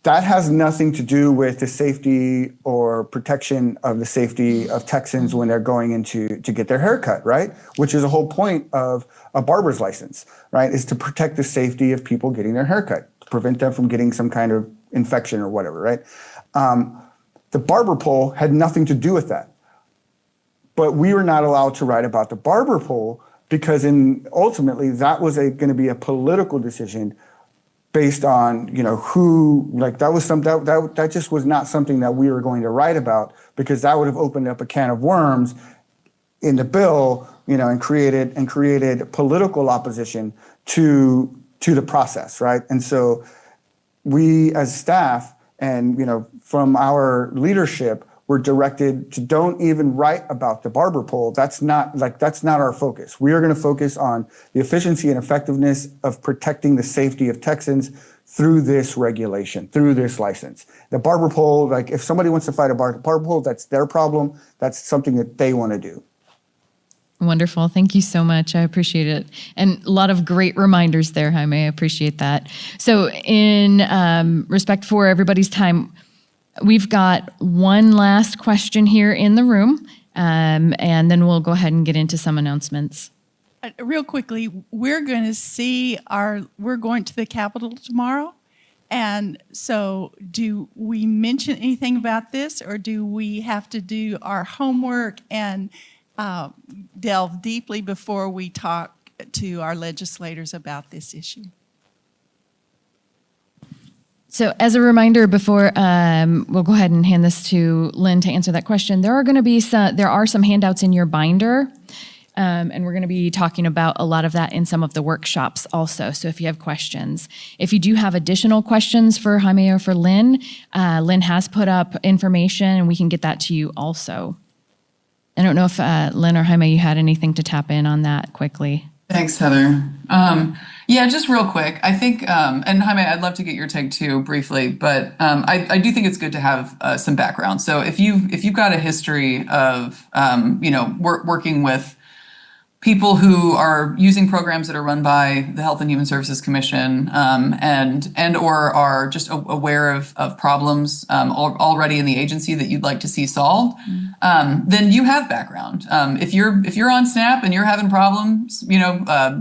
Speaker 3: That has nothing to do with the safety or protection of the safety of Texans when they're going in to get their hair cut, right? Which is the whole point of a barber's license, right? Is to protect the safety of people getting their hair cut, to prevent them from getting some kind of infection or whatever, right? The barber pole had nothing to do with that. But we were not allowed to write about the barber pole because ultimately that was going to be a political decision based on, who, like that was that just was not something that we were going to write about, because that would have opened up a can of worms in the bill, and created political opposition to the process, right? And so we as staff and, from our leadership, we're directed to don't even write about the barber pole. That's not our focus. We are going to focus on the efficiency and effectiveness of protecting the safety of Texans through this regulation, through this license. The barber pole, like if somebody wants to fight a barber pole, that's their problem. That's something that they want to do.
Speaker 1: Wonderful. Thank you so much. I appreciate it. And a lot of great reminders there, Jaime. I appreciate that. So in respect for everybody's time, we've got one last question here in the room, and then we'll go ahead and get into some announcements.
Speaker 7: Real quickly, we're going to the Capitol tomorrow. And so do we mention anything about this, or do we have to do our homework and delve deeply before we talk to our legislators about this issue?
Speaker 1: So as a reminder, before we'll go ahead and hand this to Lynn to answer that question, there are some handouts in your binder. And we're going to be talking about a lot of that in some of the workshops also. So if you have questions, if you do have additional questions for Jaime or for Lynn, Lynn has put up information and we can get that to you also. I don't know if Lynn or Jaime, you had anything to tap in on that quickly.
Speaker 4: Thanks, Heather. Yeah, just real quick. I think, and Jaime, I'd love to get your take too briefly, but I do think it's good to have some background. So if you've got a history of working with people who are using programs that are run by the Health and Human Services Commission, and or are just aware of problems already in the agency that you'd like to see solved, then you have background. If you're on SNAP and you're having problems,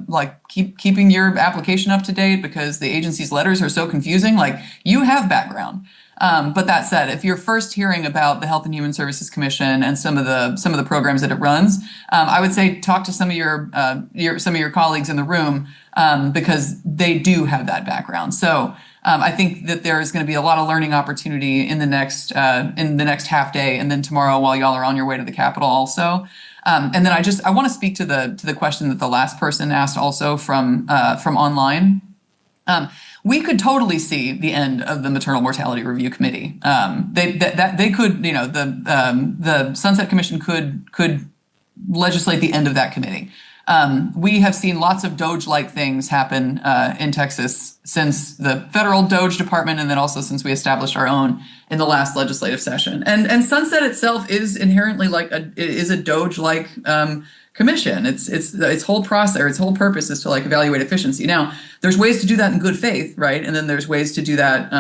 Speaker 4: like keeping your application up to date because the agency's letters are so confusing, like you have background. But that said, if you're first hearing about the Health and Human Services Commission and some of the programs that it runs, I would say talk to some of your colleagues in the room because they do have that background. So I think that there is going to be a lot of learning opportunity in the next half day, and then tomorrow while y'all are on your way to the Capitol also. And then I want to speak to the question that the last person asked also from online. We could totally see the end of the Maternal Mortality Review Committee. They could, the Sunset Commission could legislate the end of that committee. We have seen lots of Doge-like things happen in Texas since the federal Doge department, and then also since we established our own in the last legislative session. And Sunset itself is inherently is a Doge-like commission. Its whole process, or its whole purpose is to evaluate efficiency. Now, there's ways to do that in good faith, right? And then there's ways to do that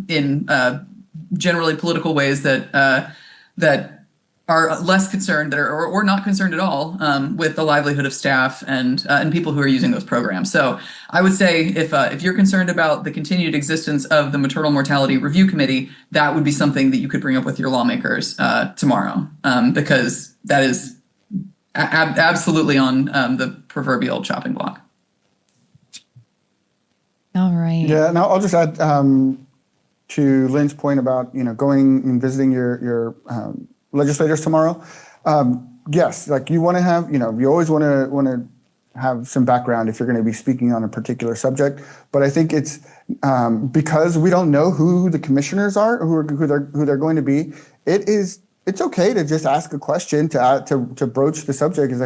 Speaker 4: in generally political ways that are less concerned, or not concerned at all with the livelihood of staff and people who are using those programs. So I would say if you're concerned about the continued existence of the Maternal Mortality Review Committee, that would be something that you could bring up with your lawmakers tomorrow, because that is absolutely on the proverbial chopping block.
Speaker 1: All right.
Speaker 3: Yeah, and I'll just add to Lynn's point about going and visiting your legislators tomorrow. Yes, you want to have you always want to have some background if you're going to be speaking on a particular subject. But I think it's because we don't know who the commissioners are, who they're going to be. It's okay to just ask a question to broach the subject. Is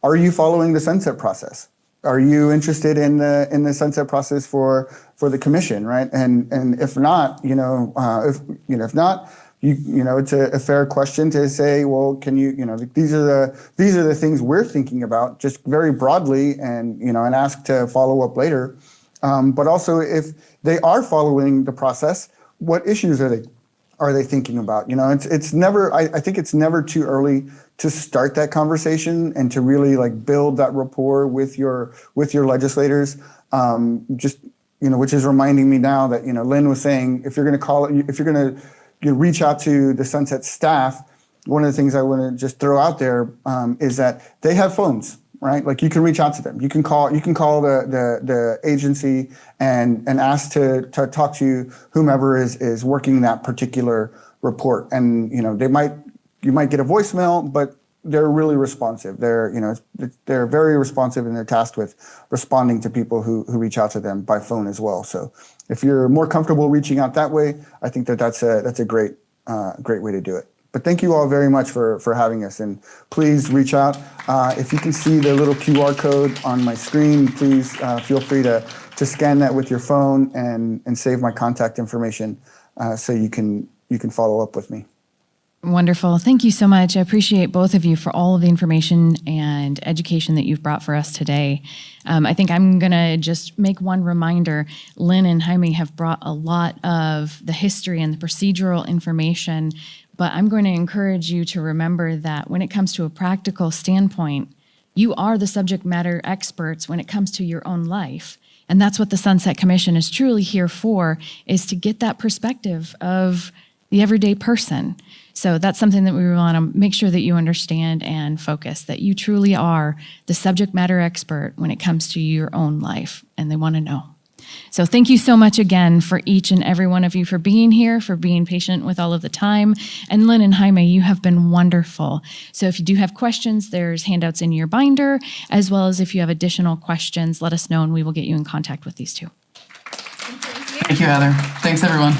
Speaker 3: are you following the sunset process? Are you interested in the sunset process for the commission, right? And if not, if not, it's a fair question to say, well, can you, these are the things we're thinking about, just very broadly, and and ask to follow up later. But also, if they are following the process, what issues are they thinking about? It's never. I think it's never too early to start that conversation and to really build that rapport with your legislators. Which is reminding me now that Lynn was saying, if you're going to reach out to the Sunset staff, one of the things I want to just throw out there is that they have phones, right? You can reach out to them. You can call the agency and ask to talk to whomever is working that particular report. And you might get a voicemail, but they're really responsive. They're very responsive, and they're tasked with responding to people who reach out to them by phone as well. So if you're more comfortable reaching out that way, I think that's a great way to do it. But thank you all very much for having us, and please reach out. If you can see the little QR code on my screen, please feel free to scan that with your phone and save my contact information so you can follow up with me.
Speaker 1: Wonderful. Thank you so much. I appreciate both of you for all of the information and education that you've brought for us today. I think I'm going to just make one reminder. Lynn and Jaime have brought a lot of the history and the procedural information, but I'm going to encourage you to remember that when it comes to a practical standpoint, you are the subject matter experts when it comes to your own life. And that's what the Sunset Commission is truly here for, is to get that perspective of the everyday person. So that's something that we want to make sure that you understand and focus, that you truly are the subject matter expert when it comes to your own life, and they want to know. So thank you so much again for each and every one of you for being here, for being patient with all of the time. And Lynn and Jaime, you have been wonderful. So if you do have questions, there's handouts in your binder, as well as if you have additional questions, let us know and we will get you in contact with these two.
Speaker 4: Thank you, Heather. Thanks, everyone.